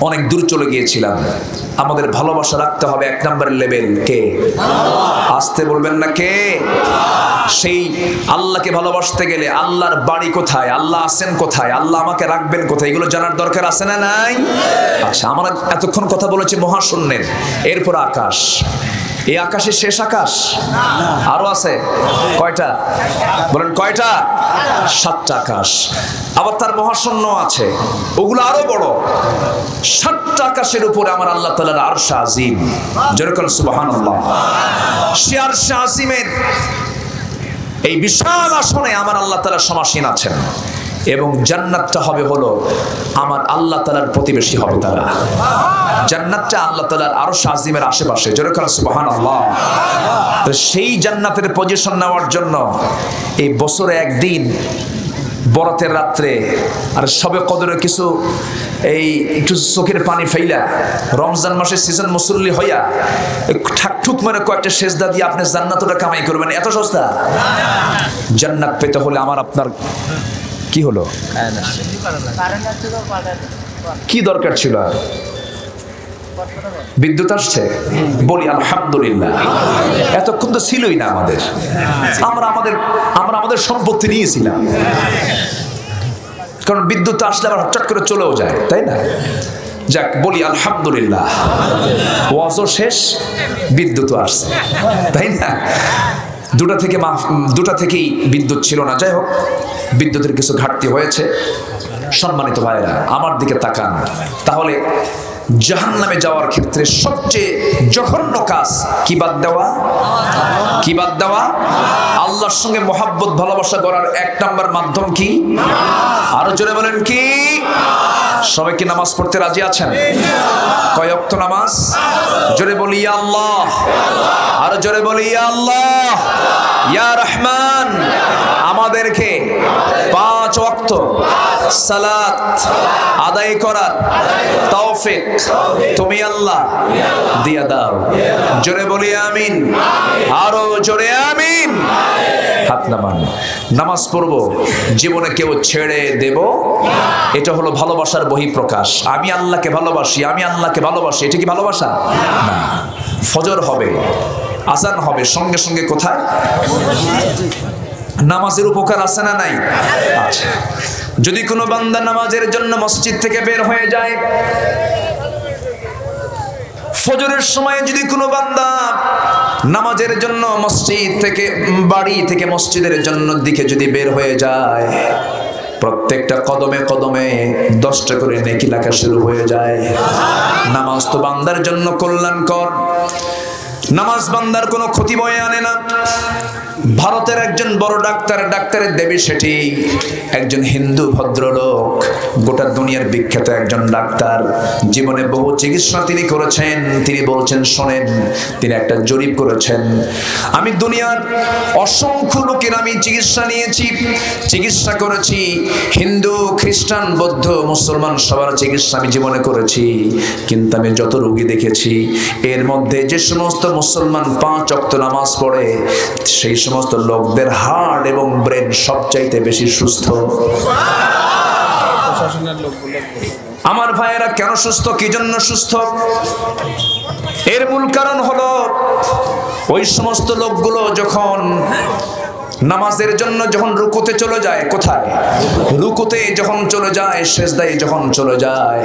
অনেক দূর চলে গিয়েছিলাম। আমাদের ভালোবাসা রাখতে হবে 1 নম্বরের লেভেল। কে? আসতে বলবেন না কে? সেই আল্লাহকে ভালোবাসতে গেলে আল্লাহর বাড়ি কোথায়, আল্লাহ আছেন কোথায়, আল্লাহ আমাকে রাখবেন কোথায়, এগুলো জানার দরকার আছে না নাই? আচ্ছা, আমরা এতক্ষণ কথা বলেছি মহাশূন্যের, এরপর আকাশ। এই আকাশের শেষ আকাশ আরো আছে কয়টা? বলেন কয়টা? 7টা আকাশ। আবার তার মহাশূন্য আছে, ওগুলো আরো বড়। 7টা আকাশের উপরে আমার আল্লাহ তাআলার আরশ আজিম। যেরকম সুবহানাল্লাহ। সে আরশ আজিমের এই বিশাল আসনে আমার আল্লাহ তাআলা সমাসীন আছেন, এবং জান্নাতটা হবে হলো আমার আল্লাহ তাআলার প্রতিবেশী হবে তারা। জান্নাতটা আল্লাহ তাআলার আরশ আজিমের আশেপাশে। যেরকম সুবহানাল্লাহ। তো সেই জান্নাতের পজিশন নেওয়ার জন্য এই বছরে একদিন বরাতের রাত্রে আর সবে কদরে কিছু একটু চোখের পানি ফাইলা, রমজান মাসের সিজন মুসল্লি হইয়া ঠাকঠুক মানে কয়েকটা সেজদা দিয়ে আপনি জান্নাতটা কামাই করবেন। এত সস্তা? জান্নাত পেতে হলে আমার আপনার কি হলো? কি দরকার ছিল? বিদ্যুৎ আসছে, বলি আলহামদুলিল্লাহ। এতক্ষণ তো ছিলই না আমাদের, আমরা আমাদের সম্পত্তি নিয়েছিলাম, কারণ বিদ্যুৎ আসলে আবার হঠাৎ করে চলেও যায়, তাই না? যাক, বলি আলহামদুলিল্লাহ। ওয়াজও শেষ, বিদ্যুৎও আসছে, তাই না? দুটা থেকেই বিদ্যুৎ ছিল না। যাই হোক, বিদ্যুতের কিছু ঘাটতি হয়েছে। সম্মানিত ভাইরা, আমার দিকে তাকান। তাহলে জাহান্নামে যাওয়ার ক্ষেত্রে সবচেয়ে জঘন্য কাজ কি বাদ দেওয়া? কি বাদ দেওয়া? আল্লাহর সঙ্গে মহাব্বত ভালোবাসা করার 1 নম্বর মাধ্যম কি? আরো জোরে বলেন কি? সবাই কি নামাজ পড়তে রাজি আছেন? কয় ওয়াক্ত নামাজ? জোরে বলি ইয়া আল্লাহ। আরো জোরে বলি ইয়া আল্লাহ, ইয়া রহমান। আমাদেরকে 5 ওয়াক্ত সালাত আদায় করার তৌফিক তুমি আল্লাহ দিয়া দাও। জোরে বলি আমিন। আরো জোরে আমিন। হাত নামান। নামাজ পড়বো, জীবনে কেউ ছেড়ে দেব, এটা হলো ভালোবাসার বহিঃপ্রকাশ। আমি আল্লাহকে ভালোবাসি, আমি আল্লাহকে ভালোবাসি, এটা কি ভালোবাসা? না। ফজর হবে, আজান হবে, সঙ্গে সঙ্গে কোথায়? নামাজের উপকার আছে না নাই? আচ্ছা, যদি কোনো বান্দা নামাজের জন্য মসজিদ থেকে বের হয়ে যায়, ফজরের সময় যদি কোনো বান্দা নামাজের জন্য মসজিদ থেকে বাড়ি থেকে মসজিদের জন্য দিকে যদি বের হয়ে যায়, প্রত্যেকটা কদমে কদমে 10টা করে নেকি লেখা শুরু হয়ে যায়। নামাজ তো বান্দার জন্য কল্যাণকর, নামাজ বান্দার কোনো ক্ষতি বয়ে আনে না। ভারতের একজন বড় ডাক্তারের দেবী সেটি একজন হিন্দু ভদ্রলোক, গোটা দুনিয়ার বিখ্যাত একজন ডাক্তার, জীবনে বহু চিকিৎসা তিনি করেছেন। তিনি বলছেন, শোনেন, তিনি একটা জরিপ করেছেন, আমি দুনিয়ার অসংখ্য লোকের আমি চিকিৎসা নিয়েছি, চিকিৎসা করেছি, হিন্দু, খ্রিস্টান, বৌদ্ধ, মুসলমান সবার চিকিৎসা আমি জীবনে করেছি, কিন্তু আমি যত রোগী দেখেছি এর মধ্যে যে সমস্ত মুসলমান 5 ওয়াক্ত নামাজ পড়ে সেই সমস্ত লোকদের হার্ট এবং ব্রেন সবচাইতে বেশি সুস্থ। আমার ভাইয়েরা, কেন সুস্থ, কি জন্য সুস্থ? এর মূল কারণ হলো ওই সমস্ত লোকগুলো যখন নামাজের জন্য যখন রুকুতে চলে যায়, কোথায়? রুকুতে যখন চলে যায়, সেজদায় যখন চলে যায়,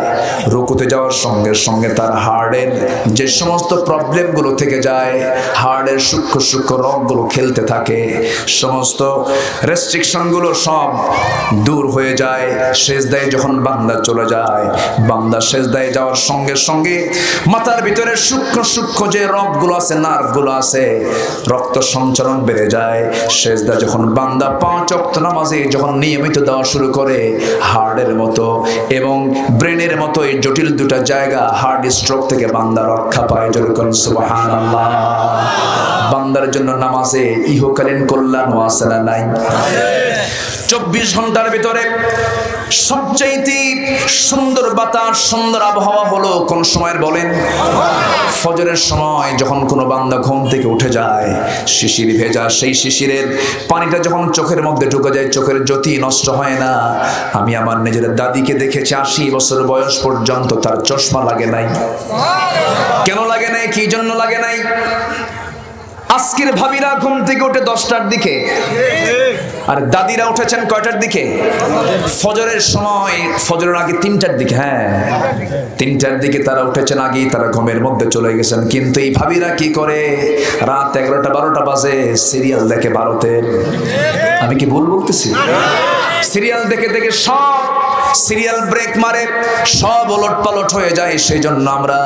রুকুতে যাওয়ার সঙ্গে সঙ্গে তার হার্টের যে সমস্ত প্রবলেমগুলো থেকে যায়, হার্টের সূক্ষ্ম সূক্ষ্ম রগগুলো খেলতে থাকে, সমস্ত রেস্ট্রিকশনগুলো সব দূর হয়ে যায়। সেজদায় যখন বান্দা চলে যায়, বান্দা সেজদায় যাওয়ার সঙ্গে সঙ্গে মাথার ভিতরে সূক্ষ্ম সূক্ষ্ম যে রগগুলো আছে, নার্ভগুলো আছে, রক্ত সঞ্চালন বেড়ে যায়। সেজদা যখন বান্দা 5 ওয়াক্ত নামাজে যখন নিয়মিত দেওয়া শুরু করে, হার্টের মতো এবং ব্রেনের মতো এই জটিল দুটা জায়গা হার্ট স্ট্রোক থেকে বান্দা রক্ষা পায়। যেরকম সুবহানাল্লাহ। বান্দার জন্য নামাজে ইহকালীন কল্যাণ আছে না নাই? 24 ঘন্টার ভিতরে সবচাইতে সুন্দর বাতাস, সুন্দর আবহাওয়া হলো কোন সময়ের বলেন? ফজরের সময় যখন কোনো বান্দা ঘুম থেকে উঠে যায়, শিশির ভেজা সেই শিশিরের পানিটা যখন চোখের মধ্যে ঢুকে যায়, চোখের জ্যোতি নষ্ট হয় না। আমি আমার নিজের দাদিকে দেখেছি, 80 বছর বয়স পর্যন্ত তার চশমা লাগে নাই। কেন লাগে নাই? কি জন্য লাগে নাই? আজকের ভাবিরা ঘুম থেকে উঠে 10টার দিকে, আর দাদিরা উঠেছেন কয়টার দিকে? ফজরের সময়, ফজরের আগে 3টার দিকে। হ্যাঁ, 3টার দিকে তারা উঠেছেন, আগেই তারা ঘুমের মধ্যে চলে গেছেন। কিন্তু এই ভাবিরা কি করে? রাত 11টা 12টা বাজে সিরিয়াল দেখে ভারতের। আমি কি ভুল বলতেছি? সিরিয়াল দেখে দেখে সব সিরিয়াল ব্রেক মারে, সব ওলট পালট হয়ে যায়। সেই জন্য আমরা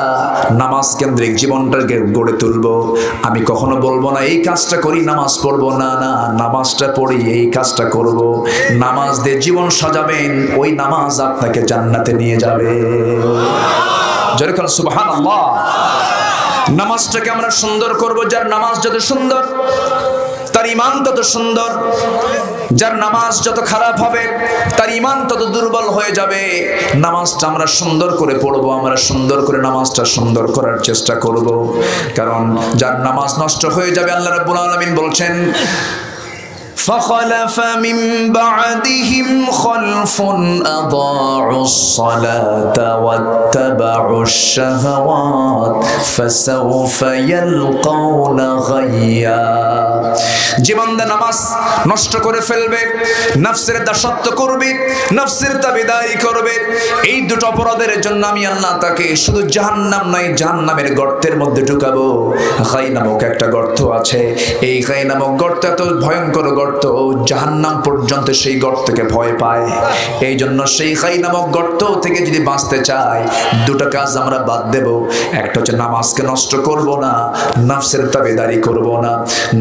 নামাজ কেন্দ্রিক জীবনটাকে গড়ে তুলবো। আমি কখনো বলবো না এই কাজটা করি, নামাজ পড়বো না, না, নামাজটা পড়ি, এই কাজটা করব। নামাজ দিয়ে জীবন সাজাবেন, ওই নামাজ আপনাকে জান্নাতে নিয়ে যাবে। যেরকম সুবহানাল্লাহ। নামাজটাকে আমরা সুন্দর করব। যার নামাজ যত সুন্দর, তার ঈমান তত সুন্দর। যার নামাজ যত খারাপ হবে, তার ঈমান তত দুর্বল হয়ে যাবে। নামাজটা আমরা সুন্দর করে পড়বো, আমরা সুন্দর করে নামাজটা সুন্দর করার চেষ্টা করব। কারণ যার নামাজ নষ্ট হয়ে যাবে, আল্লাহ রাব্বুল আলামিন বলছেন, فخلف من بعدهم خلف أضاعوا الصلاة واتبعوا الشهوات فسوف يلقون غيا। যে বান্দা নামাজ নষ্ট করে ফেলবে, নফসের দাসত্ব করবে, নফসের তাবেদারি করবে, এই দুটো অপরাধের জন্য আমি আল্লাহ তাকে শুধু জাহান্নাম নয়, জাহান্নামের গর্তের মধ্যে ঢুকাবো। গাই নামক একটা গর্ত আছে, এই গাই নামক গর্ত এত ভয়ঙ্কর গর্ত, জাহান্নাম পর্যন্ত সেই গর্তকে ভয় পায়। এই জন্য সেই গাই নামক গর্ত থেকে যদি বাঁচতে চাই, দুটো কাজ আমরা বাদ দেব। একটা হচ্ছে নামাজকে নষ্ট করব না, নফসের তাবেদারি করব না।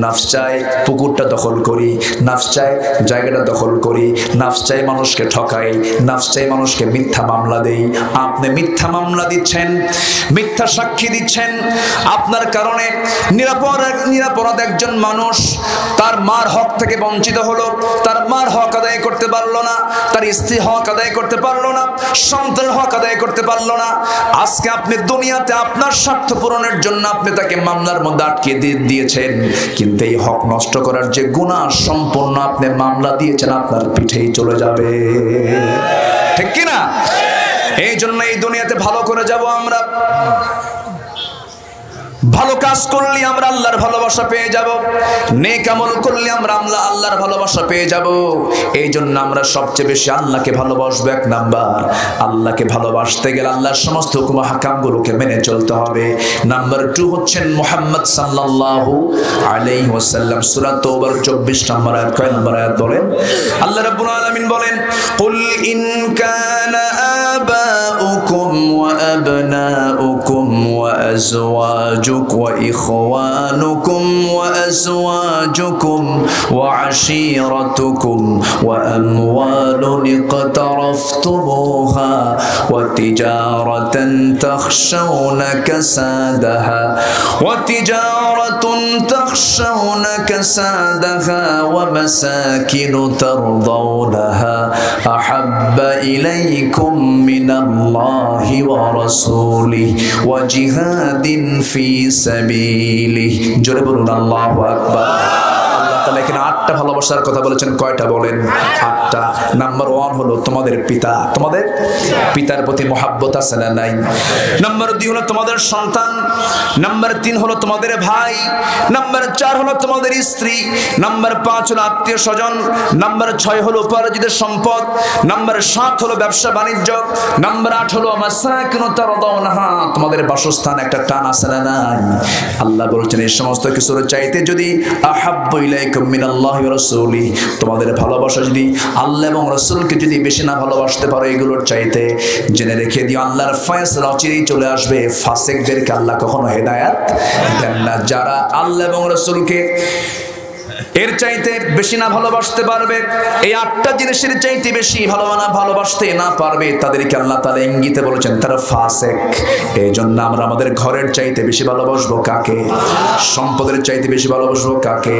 নফস চাই পুকুরটা দখল করি, নফস চাই জায়গাটা দখল করি, নফস চাই মানুষকে ঠকাই, নফস চাই মানুষকে মিথ্যা মামলা দেই। আপনি মিথ্যা মামলা দিচ্ছেন, মিথ্যা সাক্ষী দিচ্ছেন, আপনার কারণে নিরাপরাধ একজন মানুষ তার মার হক থেকে বঞ্চিত হলো, তার মার হক আদায় করতে পারলো না, তার স্ত্রী হক আদায় করতে পারলো না, সন্তান হক আদায় করতে পারলো না। আজকে আপনি দুনিয়াতে আপনার স্বার্থ পূরণের জন্য আপনি তাকে মামলার মধ্যে আটকে দিয়েছেন, কিন্তু এই হক নষ্ট করার যে গুনাহ সম্পন্ন আপনি মামলা দিয়েছেন, আপনার পিঠেই চলে যাবে। ঠিক কিনা? এই জন্য এই দুনিয়াতে ভালো করে যাব আমরা। ভালো কাজ করলে আমরা আল্লাহর ভালোবাসা পেয়ে যাব, নেক আমল করলে আমরা আল্লাহর ভালোবাসা পেয়ে যাব। এই জন্য আমরা সবচেয়ে বেশি আল্লাহকে ভালোবাসবো। এক নাম্বার, আল্লাহকে ভালোবাসতে গেলে আল্লাহর সমস্ত হুকুম হাকামগুলোকে মেনে চলতে হবে। নাম্বার 2 হচ্ছেন মুহাম্মদ সাল্লাল্লাহু আলাইহি ওয়াসাল্লাম। সূরা তাওবার 24 নম্বর আয়াত, কয় নম্বর আয়াত বলেন? আল্লাহ রাব্বুল আলামিন বলেন, কুল ইন কানা আবাউকুম ওয়া আবনাউকুম ওয়া আজওয়াজুকুম ওয়া ইখওয়ানুকুম ওয়া আজওয়াজুকুম ওয়া আশীরাতুকুম ওয়া আমওয়ালুন ইqtaraftumuha ওয়া তিজারাতান তাখশাউনা কাসাদাহা ওয়া মাসাকিন তারদাউনাহা আহাব্বা ইলাইকুম মিনাল্লাহি ওয়া রাসূলিহি ওয়া জিহাদিন ফি সাবিলিহি। জোরে বলুন আল্লাহু আকবার। আল্লাহ তাআলা এখানে 8টা ভালোবাসার কথা বলেছেন। কয়টা বলেন? 8টা। নাম্বার 1 হলো তোমাদের পিতা, তোমাদের পিতার প্রতি মহব্বত আছে না নাই? নাম্বার 2 হলো তোমাদের সন্তান। নাম্বার 3 হলো তোমাদের ভাই। নাম্বার 4 হলো তোমাদের স্ত্রী। নাম্বার 5 হলো আত্মীয় স্বজন। নাম্বার 6 হলো উপার্জিত সম্পদ। নাম্বার 7 হলো ব্যবসা বাণিজ্য। নাম্বার 8 হলো মাসাকিন তারদাউনাহা, তোমাদের বাসস্থান। একটা টান আছে না নাই? আল্লাহ বলেছেন এই সমস্ত কিছুর চাইতে যদি আহাব্বু ইলাইকুম মিনাল্লাহি ওয়া রাসূলিহি, তোমাদের ভালোবাসা যদি আল্লাহ এবং রাসূলকে যদি বেশি না ভালোবাসতে পারো এগুলোর চাইতে, জেনে রেখে দিও আল্লাহর ফয়সালা চিরেই চলে আসবে। ফাসিকদেরকে আল্লাহ কখনো হেদায়েত দেন না। যারা আল্লাহ এবং রাসূলকে এর চাইতে বেশি না ভালোবাসতে পারবে, এই 8টা জিনিসের চাইতে বেশি ভালোবাসতে না পারবে, তাদেরকে আল্লাহ তাআলা ইঙ্গিতে বলেছেন তারা ফাসিক। এই জন্য আমরা আমাদের ঘরের চাইতে বেশি ভালোবাসবো কাকে? সম্পদের চাইতে বেশি ভালোবাসবো কাকে?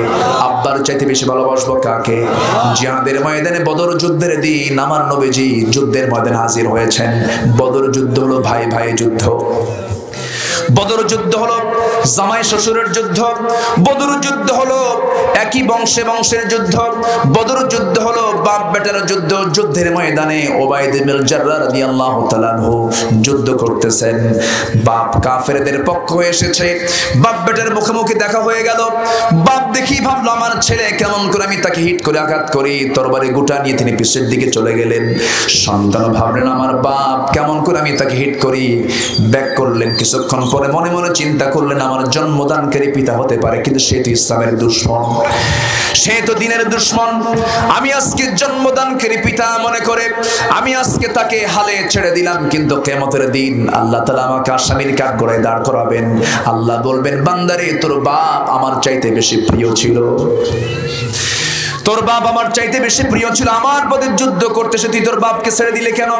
আব্বার চাইতে বেশি ভালোবাসবো কাকে? জিহাদের ময়দানে বদর যুদ্ধের দিন আমার নবীজি যুদ্ধের ময়দানে হাজির হয়েছেন। বদর যুদ্ধ হলো ভাই ভাই যুদ্ধ। বদর যুদ্ধ হলো জামাই শ্বশুরের যুদ্ধ। বদর যুদ্ধ হলো একই বংশের যুদ্ধ। বদর যুদ্ধ হলো বাপ বেটার যুদ্ধ। যুদ্ধের ময়দানে ওবাইদ ইবনে জাররাহ রাদিয়াল্লাহু তাআলা আনহু যুদ্ধ করতেছেন। বাপ কাফেরদের পক্ষ হয়ে এসেছে। বাপ বেটার মুখোমুখি দেখা হয়ে গেল। বাপ দেখি ভাবলো আমার ছেলে কেমন করে আমি তাকে হিট করে আঘাত করি। তরবারি গোটা নিয়ে তিনি পিছের দিকে চলে গেলেন। সন্তান ভাবলেন আমার বাপ কেমন করে আমি তাকে হিট করি। ব্যাক করলেন। কিছুক্ষণ পরে মনে মনে চিন্তা করলেন আমার জন্মদানকারী পিতা হতে পারে, কিন্তু সে তো ইসলামের দুশমন, সে তো দ্বীনের দুশমন। আমি আজকে জন্মদানকারী পিতা মনে করে আমি আজকে তাকে হালে ছেড়ে দিলাম, কিন্তু কিয়ামতের দিন আল্লাহ তাআলা আমাকে আসামির কাঠগড়ায় দাঁড় করাবেন। আল্লাহ বলবেন বান্দারে তোর বাপ আমার চাইতে বেশি প্রিয় ছিল, তোর বাপ আমার চাইতে বেশি প্রিয় ছিল। আমার পথে যুদ্ধ করতে সে তুই তোর বাপকে ছেড়ে দিলে কেন?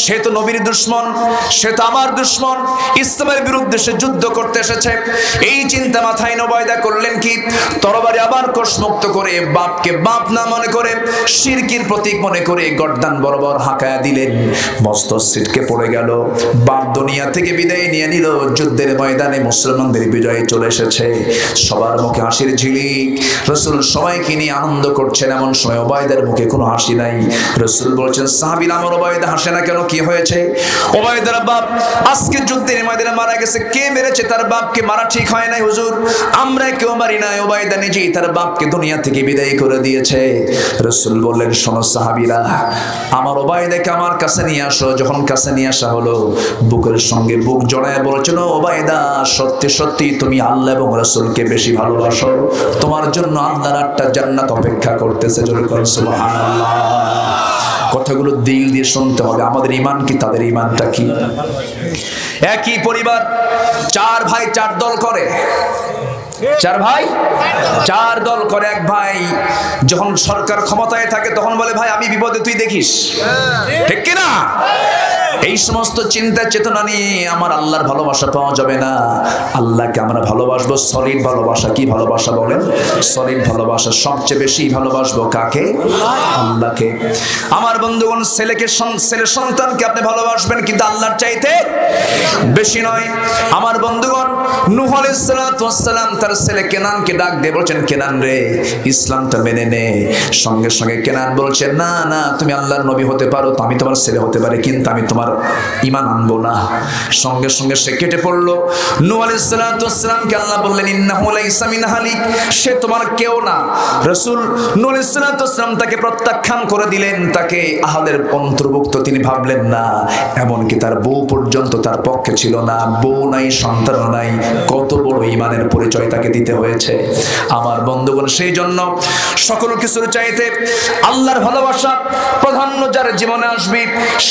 সে তো নবীর দুশমন, সে তো আমার দুশমন, ইসলামের বিরুদ্ধে সে যুদ্ধ করতে এসেছে। এই চিন্তা মাথায় নবায়দা করলেন কি তরবারি আবার কোষমুক্ত করে বাপকে বাপ না মনে করে শিরকির প্রতীক মনে করে গর্দান বরাবর হাঁকায়া দিলেন। মস্ত ছিটকে পড়ে গেল। বাপ দুনিয়া থেকে বিদায় নিয়ে নিল। যুদ্ধের ময়দানে মুসলমানদের বিজয় চলে এসেছে। সবার মুখে হাসির ঝিলিক। রাসূল সবাইকে নিয়ে আনন্দ করছেন। এমন সময় ওবায়দার মুখে কোনো হাসি নাই। রাসূল বলছেন সাহাবীরা আমার ওবায়দা হাসে না কেন, কি হয়েছে? ওবায়দার বাপ আজকে যুদ্ধের ময়দানে মারা গেছে। কে মেরেছে তার বাপকে? মারা ঠিক হয় নাই হুজুর, আমরা কেউ মারি নাই, ওবায়দা নিজেই তার বাপকে দুনিয়া থেকে বিদায় করে দিয়েছে। রাসূল বললেন শোনো সাহাবীরা, আমার ওবায়দাকে আমার কাছে নিয়ে আসো। যখন কাছে নিয়ে আসা হলো বুকের সঙ্গে বুক জড়ায় বলছেন ওবায়দা সত্যি সত্যি তুমি আল্লাহ এবং রাসূলকে বেশি ভালোবাসো, তোমার জন্য আল্লাহর 8টা জান্নাত অপেক্ষা করতেছে। জোরে করে সুবহানাল্লাহ। কথাগুলো দিল দিয়ে শুনতে হবে। আমাদের ঈমান কি তাদের ঈমানটা কি? একই পরিবার 4 ভাই 4 দল করে। 4 ভাই 4 দল করে। এক ভাই যখন সরকার ক্ষমতায় থাকে তখন বলে ভাই আমি বিপদে তুই দেখিস, ঠিক কি না? এই সমস্ত চিন্তা চেতনা নিয়ে আমার আল্লাহর ভালোবাসা পাওয়া যাবে না। আল্লাহকে আমরা ভালোবাসবো সলিড ভালোবাসা। কি ভালোবাসা বলেন? সলিড ভালোবাসা। সবচেয়ে বেশি ভালোবাসবো কাকে? আল্লাহকে। আমার বন্ধুগণ ছেলে সন্তানকে আপনি ভালোবাসবেন, কিন্তু আল্লাহর চাইতে বেশি নয়। আমার বন্ধুগণ নূহ আলাইহিস সালাতু ওয়াস সালাম তার ছেলে কেনানকে ডাক দিয়ে বলছেন কেনান রে ইসলামটা মেনে নে। সঙ্গে সঙ্গে কেনান বলছে না না তুমি আল্লাহর নবী হতে পারো, তো আমি তোমার ছেলে হতে পারি, কিন্তু আমি তোমার তোমার ঈমান আনবো না। সঙ্গে সঙ্গে সে কেটে পড়লো। নূহ আলাইহিস সালাতু ওয়াস সালামকে আল্লাহ বললেন ইন্নাহু লাইসা মিন আহলিক, সে তোমার কেউ না। রাসূল নূহ আলাইহিস সালাতু ওয়াস সালাম তাকে প্রত্যাখ্যান করে দিলেন, তাকে আহলের অন্তর্ভুক্ত তিনি ভাবলেন না। এমনকি তার বউ পর্যন্ত তার পক্ষে ছিল না, বউ নাই, সন্তানও নাই। কত বড় ঈমানের পরিচয় তাকে দিতে হয়েছে আমার বন্ধুগণ। সেই জন্য সকল কিছুর চাইতে আল্লাহর ভালোবাসা প্রাধান্য যার জীবনে আসবে,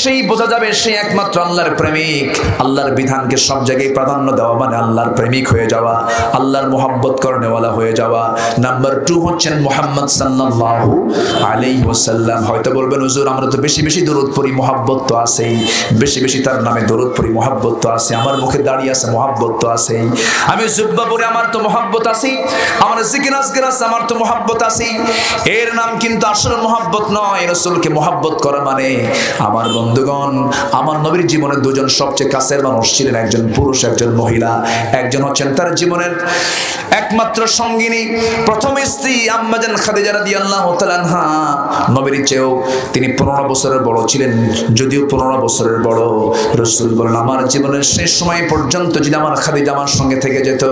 সেই বোঝা যাবে সে একমাত্র আল্লাহর প্রেমিক। আল্লাহর বিধানকে সব জায়গায় প্রাধান্য দেওয়া মানে আল্লাহর প্রেমিক হয়ে যাওয়া, আল্লাহর মোহাব্বত করনেওয়ালা হয়ে যাওয়া। নাম্বার 2 হচ্ছেন মুহাম্মদ সাল্লাল্লাহু আলাইহি ওয়াসাল্লাম। হয়তো বলবেন হুজুর আমরা তো বেশি বেশি দরুদ পড়ি, মোহাব্বত তো আছেই, বেশি বেশি তার নামে দরুদ পড়ি, মোহাব্বত তো আছে, আমার মুখে দাঁড়িয়ে আছে, মোহাব্বত তো আছেই, আমি জুব্বা পরে আমার তো মোহাব্বত আছেই, আমার জিকির আজকার আছে, আমার তো মোহাব্বত আছেই। এর নাম কিন্তু আসল মোহাব্বত নয়। রাসূলকে মোহাব্বত করা মানে আমার বন্ধুগণ, আমার নবীর জীবনে দুজন সবচেয়ে কাছের মানুষ ছিলেন, একজন পুরুষ, একজন মহিলা। একজন হচ্ছেন তার জীবনের একমাত্র সঙ্গিনী, প্রথম স্ত্রী আম্মা জান খাদিজা রাদিয়াল্লাহু তাআলা আনহা। নবীর চেয়েও তিনি 15 বছরের বড় ছিলেন, যদিও 15 বছরের বড়। রাসূল বলেন আমার জীবনের শেষ সময় পর্যন্ত যদি আমার খাদিজা আমার সঙ্গে থেকে যেত,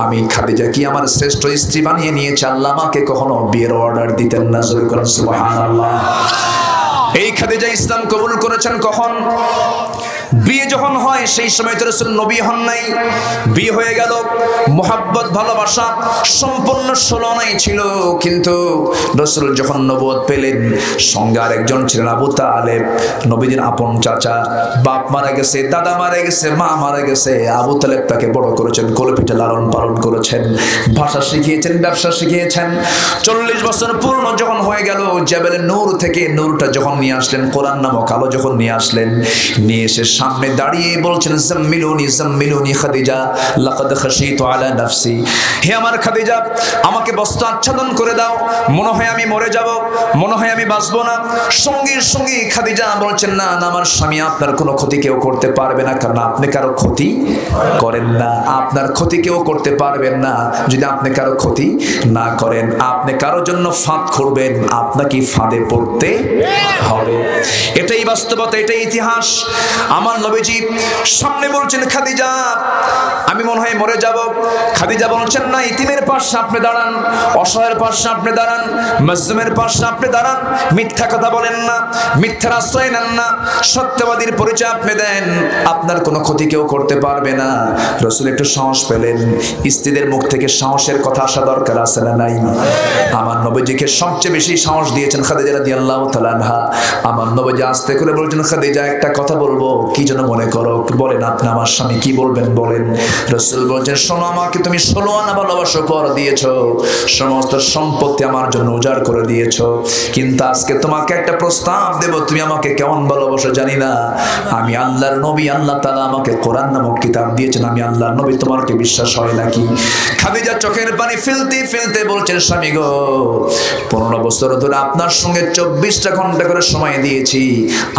আমি খাদিজা কি আমার শ্রেষ্ঠ স্ত্রী বানিয়ে নিয়েছে, আল্লাহ আমাকে কখনো বিয়ের অর্ডার দিতেন না। সুবহানাল্লাহ। এই খাদিজা ইসলাম কবুল করেছেন কখন? বিয়ে যখন হয় সেই সময় তো রাসূল নবী হন নাই, বিয়ে হয়ে গেল। মোহাব্বত ভালোবাসা সম্পূর্ণ ষোলনাই ছিল, কিন্তু রাসূল যখন নবুয়ত পেলেন, সঙ্গে আরেকজন ছিলেন আবু তালেব, নবীজির আপন চাচা। বাপ মারা গেছে, দাদা মারা গেছে, মা মারা গেছে। আবু তালেব তাকে বড় করেছেন, কোলে পিঠে লালন পালন করেছেন, ভাষা শিখিয়েছেন, ব্যবসা শিখিয়েছেন। 40 বছর পূর্ণ যখন হয়ে গেল, জাবেলে নূর থেকে নূরটা যখন নিয়ে আসলেন, কোরআন নামক আলো যখন নিয়ে আসলেন, নিয়ে এসে সামনে দাঁড়িয়ে বলছেন জাম্মিলুনি জাম্মিলুনি খাদিজা লাকাদ খাশিতু আলা নাফসি, হে আমার খাদিজা আমাকে বস্ত্র আচ্ছাদন করে দাও, মনে হয় আমি মরে যাব, মনে হয় আমি বাঁচবো না। সঙ্গে সঙ্গে খাদিজা বলছেন না না আমার স্বামী, আপনার কোনো ক্ষতি কেউ করতে পারবে না, কারণ আপনি কারো ক্ষতি করেন না, আপনার ক্ষতি কেউ করতে পারবেন না। যদি আপনি কারো ক্ষতি না করেন, আপনি কারোর জন্য ফাঁদ করবেন, আপনাকে ফাঁদে পড়তে হবে। এটাই বাস্তবতা, এটাই ইতিহাস। আমার নবীজি সামনে বলছেন খাদিজা আমি মনে হয় মরে যাব। খাদিজা বলছেন না, ইতিমের পাশে আপনি দাঁড়ান, অসহায়ের পাশে আপনি দাঁড়ান, মাজলুমের পাশে আপনি দাঁড়ান, মিথ্যা কথা বলেন না, মিথ্যার আশ্রয় নেন না, সত্যবাদীর পরিচয় আপনি দেন, আপনার কোনো ক্ষতি কেউ করতে পারবে না। রাসূল একটু সাহস পেলেন। স্ত্রীদের মুখ থেকে সাহসের কথা আসা দরকার আছে না নাই? আমার নবীজিকে সবচেয়ে বেশি সাহস দিয়েছেন খাদিজা রাদিয়াল্লাহু তাআলা আনহা। আমার নবীজি আস্তে করে বলছেন খাদিজা একটা কথা বলবো, কি যেন মনে করো, বলেন আপনি আমার স্বামী কি বলবেন বলেন। রাসূল বলছেন শোনো, আমাকে তুমি 16 আনা ভালোবাসা পর দিয়েছো, সমস্ত সম্পত্তি আমার জন্য উজাড় করে দিয়েছো, কিন্তু আজকে তোমাকে একটা প্রস্তাব দেব, তুমি আমাকে কেমন ভালোবাসো জানি না, আমি আল্লাহর নবী, আল্লাহ তাআলা আমাকে কোরআন নামক কিতাব দিয়েছেন, আমি আল্লাহর নবী, তোমার কি বিশ্বাস হয় নাকি? খাদিজা চোখের পানি ফেলতে ফেলতে বলছেন স্বামী গো, 15 বছর ধরে আপনার সঙ্গে 24টা ঘন্টা করে সময় দিয়েছি,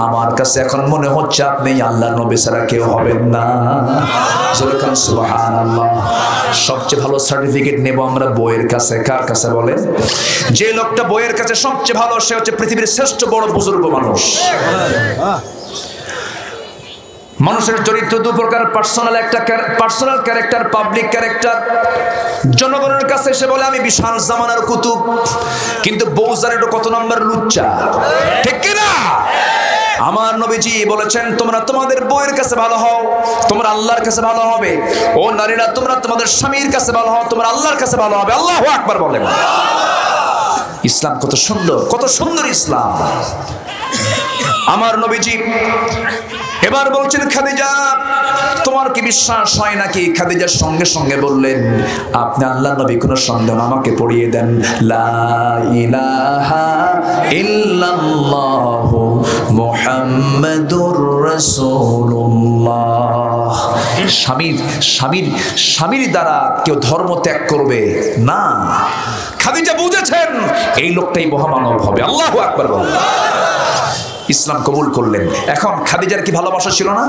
আমার কাছে এখন মনে হচ্ছে আপনি আল্লাহর নবী ছাড়া কেউ হবেন না। সুবহানাল্লাহ। সবচেয়ে ভালো সার্টিফিকেট নেব আমরা বইয়ের কাছে। কার কাছে বলেন? যে লোকটা বইয়ের কাছে সবচেয়ে ভালো, সে হচ্ছে পৃথিবীর শ্রেষ্ঠ বড় বুজুর্গ মানুষ। মানুষের চরিত্র দু প্রকার, পার্সোনাল ক্যারেক্টার, পাবলিক ক্যারেক্টার। জনগণের কাছে এসে বলে আমি বিশাল জামানার কুতুব, কিন্তু বউ জানে কত নম্বর লুচ্চা, ঠিক কি না? আমার নবীজি বলেছেন তোমরা তোমাদের বউয়ের কাছে ভালো হও, তোমরা আল্লাহর কাছে ভালো হবে। ও নারীরা, তোমরা তোমাদের স্বামীর কাছে ভালো হও, তোমরা আল্লাহর কাছে ভালো হবে। আল্লাহু আকবার বলেন। ইসলাম কত সুন্দর, কত সুন্দর ইসলাম। আমার নবীজি এবার বলছেন খাদিজা তোমার কি বিশ্বাস হয় নাকি? খাদিজার সঙ্গে সঙ্গে বললেন আপনি আল্লাহর নবী, কোনো সন্দেহ আমাকে পড়িয়ে দেন, লা ইলাহা ইল্লাল্লাহু মুহাম্মাদুর রাসূলুল্লাহ। স্বামীর দ্বারা কেউ ধর্ম ত্যাগ করবে না। খাদিজা বুঝেছেন এই লোকটাই মহামানব হবে। আল্লাহু আকবার বলেন। ইসলাম কবুল করলেন। এখন খাদিজার কি ভালোবাসা ছিল না?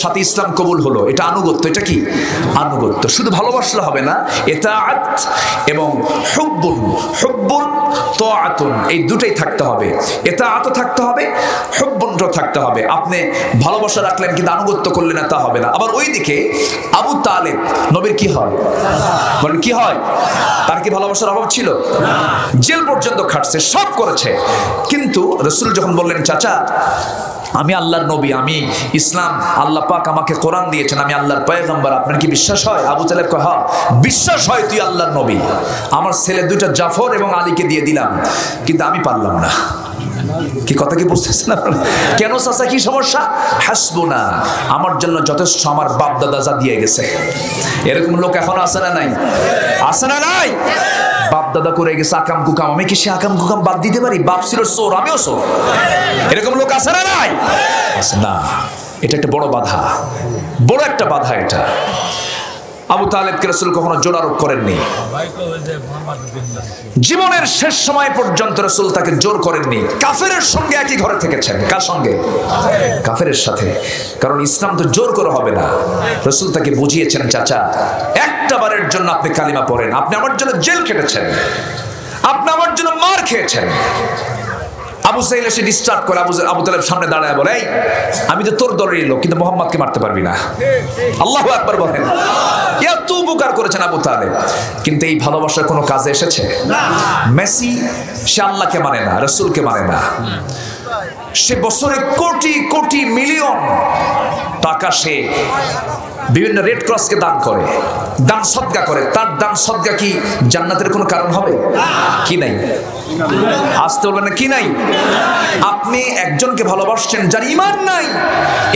সাথে ইসলাম কবুল হলো, এটা আনুগত্য। এটা কি আনুগত্য? শুধু ভালোবাসলে হবে না, ইতাআত এবং হুব্বুন তাআতুন, এই দুটোই থাকতে হবে। ইতাআতও থাকতে হবে, হুব্বুনও থাকতে হবে। আপনি ভালোবাসা রাখলেন কিন্তু আনুগত্য করলেন না, তা হবে না। আবার ওইদিকে আবু তালেব নবীর কি হয় বলেন, কি হয়? তার কি ভালোবাসার অভাব ছিল? জেল পর্যন্ত খাটছে, সব করেছে, কিন্তু রাসূল যখন বললেন চাচা আমি আল্লাহর নবী, আমি ইসলাম, আল্লাহ পাক আমাকে কোরআন দিয়েছেন, আমি আল্লাহর পয়গম্বর, আপনার কি বিশ্বাস হয়? আবু তালেব কয় হ্যাঁ বিশ্বাস হয়, তুই আল্লাহর নবী। আমার ছেলে দুইটা জাফর এবং আলীকে দিয়ে দিলাম, কিন্তু আমি পারলাম না। কি কথা কি বুঝতেছেন আপনারা? কেন চাচা, কি সমস্যা? হাসবুনা, আমার জন্য যথেষ্ট, আমার বাপ দাদা যা দিয়ে গেছে। এরকম লোক এখনো আছে না নাই? আছে না নাই? বাপ দাদা করে গেছে আকাম কুকাম, আমি কি সে আকাম কুকাম বাদ দিতে পারি? বাপ ছিল চোর, আমিও চোর। এরকম লোক আছে না নাই? আছে না। এটা একটা বড় বাধা, বড় একটা বাধা এটা। আবু তালেবকে রাসূল কখনো জোর আরোপ করেননি। জীবনের শেষ সময় পর্যন্ত রাসূল তাকে জোর করেননি। কাফেরের সঙ্গে একই ঘরে থেকেছেন। কার সঙ্গে? কাফেরের সাথে। কারণ ইসলাম তো জোর করে হবে না। রাসূল তাকে বুঝিয়েছেন চাচা একটা বারের জন্য আপনি কালিমা পড়েন, আপনি আমার জন্য জেল কেটেছেন, আপনি আমার জন্য মার খেয়েছেন। আবু সাইল এসে ডিস্টার্ব করে, আবু তালেব সামনে দাঁড়ায় বলে আমি তো তোর দলেরই লোক, কিন্তু মুহাম্মদকে মারতে পারবি না। আল্লাহু আকবার বলেন। এত উপকার করেছেন আবু তালেব, কিন্তু এই ভালোবাসার কোনো কাজে এসেছে? মেসি সে আল্লাহকে মানে না, রাসূলকে মানে না। সে বছরে কোটি কোটি মিলিয়ন টাকা সে বিভিন্ন রেড ক্রসকে দান করে, দান সদকা করে। তার দান সদকা কি জান্নাতের কোনো কারণ হবে? কি নাই? আসতে বলবেন না, কি নাই? আপনি একজনকে ভালোবাসছেন যার ঈমান নাই,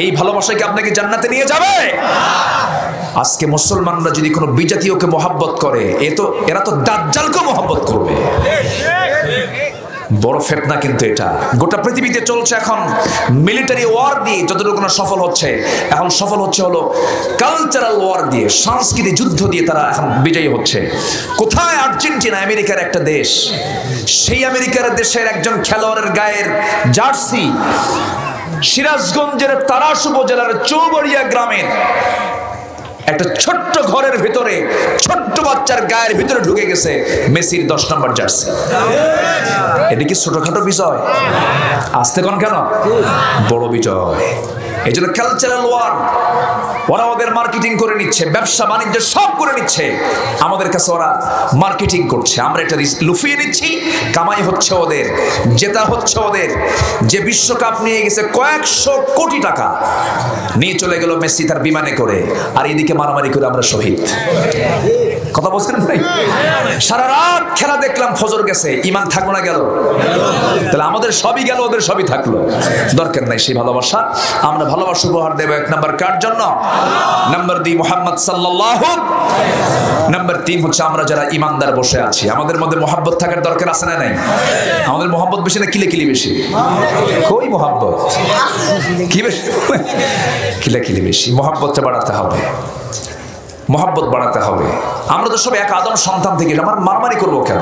এই ভালোবাসা কি আপনাকে জান্নাতে নিয়ে যাবে? আজকে মুসলমানরা যদি কোনো বিজাতীয়কে মহব্বত করে, এরা তো দাজ্জালকে মহব্বত করবে। বড় ফিতনা কিন্তু এটা। গোটা পৃথিবীতে চলছে এখন মিলিটারি ওয়ার দিয়ে, যতটুকু না সফল হচ্ছে, এখন সফল হচ্ছে হলো কালচারাল ওয়ার দিয়ে, সাংস্কৃতিক যুদ্ধ দিয়ে তারা এখন বিজয়ী হচ্ছে। কোথায়? আর্জেন্টিনা, আমেরিকার একটা দেশ। সেই আমেরিকার দেশের একজন খেলোয়াড়ের গায়ের জার্সি সিরাজগঞ্জের তারাস উপজেলার চৌবাড়িয়া গ্রামের একটা ছোট্ট ঘরের ভিতরে, ছোট্ট বাচ্চার গায়ের ভিতরে ঢুকে গেছে মেসির 10 নম্বর জার্সি। এটা কি ছোটখাটো বিষয়? আসতে কোন কেন? বড় বিজয়। এই জন্য কালচারাল ওয়ার, ওরা ওদের মার্কেটিং করে নিচ্ছে, ব্যবসা বাণিজ্য সব করে নিচ্ছে। আমাদের কাছে ওরা মার্কেটিং করছে, আমরা এটা লুফিয়ে নিচ্ছি, কামাই হচ্ছে ওদের, জেতা হচ্ছে ওদের। যে বিশ্বকাপ নিয়ে গেছে কয়েকশো কোটি টাকা, নিয়ে চলে গেল মেসি তার বিমানে করে, আর এদিকে মারামারি করে আমরা শহীদ। কথা বলছেন ভাই? সারা রাত খেলা দেখলাম, ফজর গেছে, ঈমান থাকলো না গেল? তাহলে আমাদের সবই গেল, ওদের সবই থাকলো। দরকার নাই সেই ভালোবাসা। আমরা ভালোবাসা উপহার দেব 1 নম্বর কার জন্য? নাম্বার 2 মুহাম্মদ সাল্লাল্লাহু। নাম্বার 3 হচ্ছে আমরা যারা ঈমানদার বসে আছি, আমাদের মধ্যে মহব্বত থাকার দরকার আছে না নাই? আমাদের মহব্বত বেশি না কিলে বেশি? কই মহব্বত? কি বেশি? কিলে বেশি। মহব্বতটা বাড়াতে হবে, মহব্বত বাড়াতে হবে। আমরা তো সব এক আদম সন্তান থেকে, আমার মারামারি করবো কেন?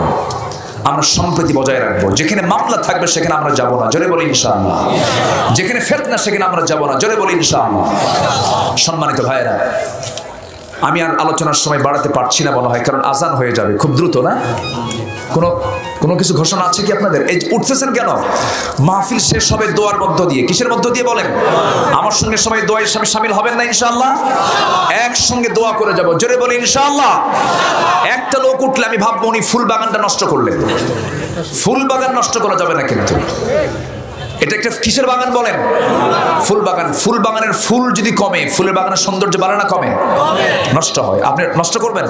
আমরা সম্প্রীতি বজায় রাখবো। যেখানে মামলা থাকবে সেখানে আমরা যাব না, জোরে বলি ইনশাআল্লাহ। যেখানে ফিতনা সেখানে আমরা যাব না, জোরে বলি ইনশাআল্লাহ। সম্মানিত ভাইয়েরা, আমি আর আলোচনার সময় বাড়াতে পারছি না মনে হয়, কারণ আজান হয়ে যাবে খুব দ্রুত। না কোনো কিছু ঘোষণা আছে কি আপনাদের? এই উঠতেছেন কেন? মাহফিল শেষ হবে দোয়ার মধ্য দিয়ে। কিসের মধ্য দিয়ে বলেন? আমার সঙ্গে সবাই দোয়ায় শামিল হবেন না ইনশাআল্লাহ? একসঙ্গে দোয়া করে যাব, জোরে বলি ইনশাআল্লাহ। একটা লোক উঠলে আমি ভাববো উনি ফুল বাগানটা নষ্ট করলেন। ফুল বাগান নষ্ট করা যাবে না কিন্তু। এটা একটা কিসের বাগান বলেন? ফুল বাগান। ফুল বাগানের ফুল যদি কমে, ফুলের বাগানের সৌন্দর্য বাড়ে না কমে? নষ্ট হয়। আপনি নষ্ট করবেন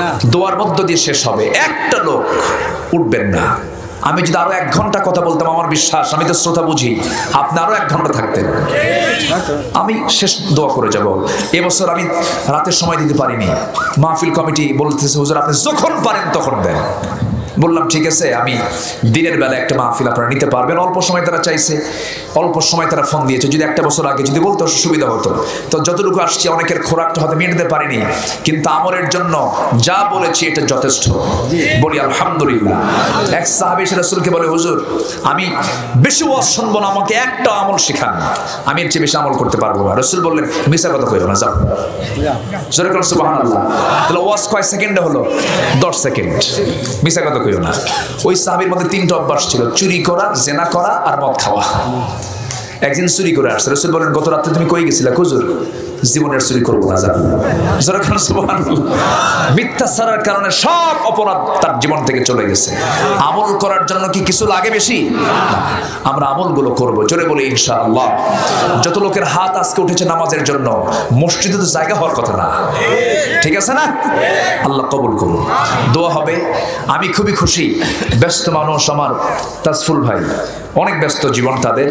না। দোয়ার মধ্য দিয়ে শেষ হবে। একটা লোক উঠবেন না। আমি যদি আরো 1 ঘন্টা কথা বলতাম, আমার বিশ্বাস, আমি তো শ্রোতা বুঝি, আপনি আরো 1 ঘন্টা থাকতেন। আমি শেষ দোয়া করে যাব। এবছর আমি রাতের সময় দিতে পারিনি। মাহফিল কমিটি বলতেছে হুজুর আপনি যখন পারেন তখন দেন। বললাম ঠিক আছে, আমি দিনের বেলা একটা মাহফিল আপনারা নিতে পারবেন। অল্প সময় তারা চাইছে, অল্প সময় তারা ফোন দিয়েছে। যদি 1 বছর আগে যদি বলতো সুবিধা হতো। তো যতটুকু আসছি, অনেকের খোরাকটা হয়তো মেটাতে পারিনি, কিন্তু আমলের জন্য যা বলেছি এটা যথেষ্ট। বলি আলহামদুলিল্লাহ। এক সাহাবী রাসূলকে বলে হুজুর আমি বেশি ওয়াজ শুনবো না, আমাকে একটা আমল শেখান, আমি এর চেয়ে বেশি আমল করতে পারবো না। রাসূল বললেন মিছা কথা কইও না, যাও। জোরে করুন সুবহানাল্লাহ। তাহলে ওয়াজ কয় সেকেন্ডে হলো? 10 সেকেন্ড। মিছা কথা কইও না। ওই সাহাবীর মধ্যে 3টা অভ্যাস ছিল: চুরি করা, জেনা করা আর মদ খাওয়া। একদিন চুরি করে আসছে, রাসূল বলেন গত রাতে তুমি কই গেছিলা? হুজুর জীবনের চুরি করবো না জান। মিথ্যা ছাড়ার কারণে সব অপরাধ তার জীবন থেকে চলে গেছে। আমল করার জন্য কি কিছু লাগে বেশি? আমরা আমলগুলো করব, জোরে বলি ইনশাআল্লাহ। যত লোকের হাত আজকে উঠেছে নামাজের জন্য, মসজিদে তো জায়গা হওয়ার কথা না, ঠিক আছে না? আল্লাহ কবুল করুন। দোয়া হবে। আমি খুবই খুশি, ব্যস্ত মানুষ আমার তাসফুল ভাই, অনেক ব্যস্ত জীবন তাদের।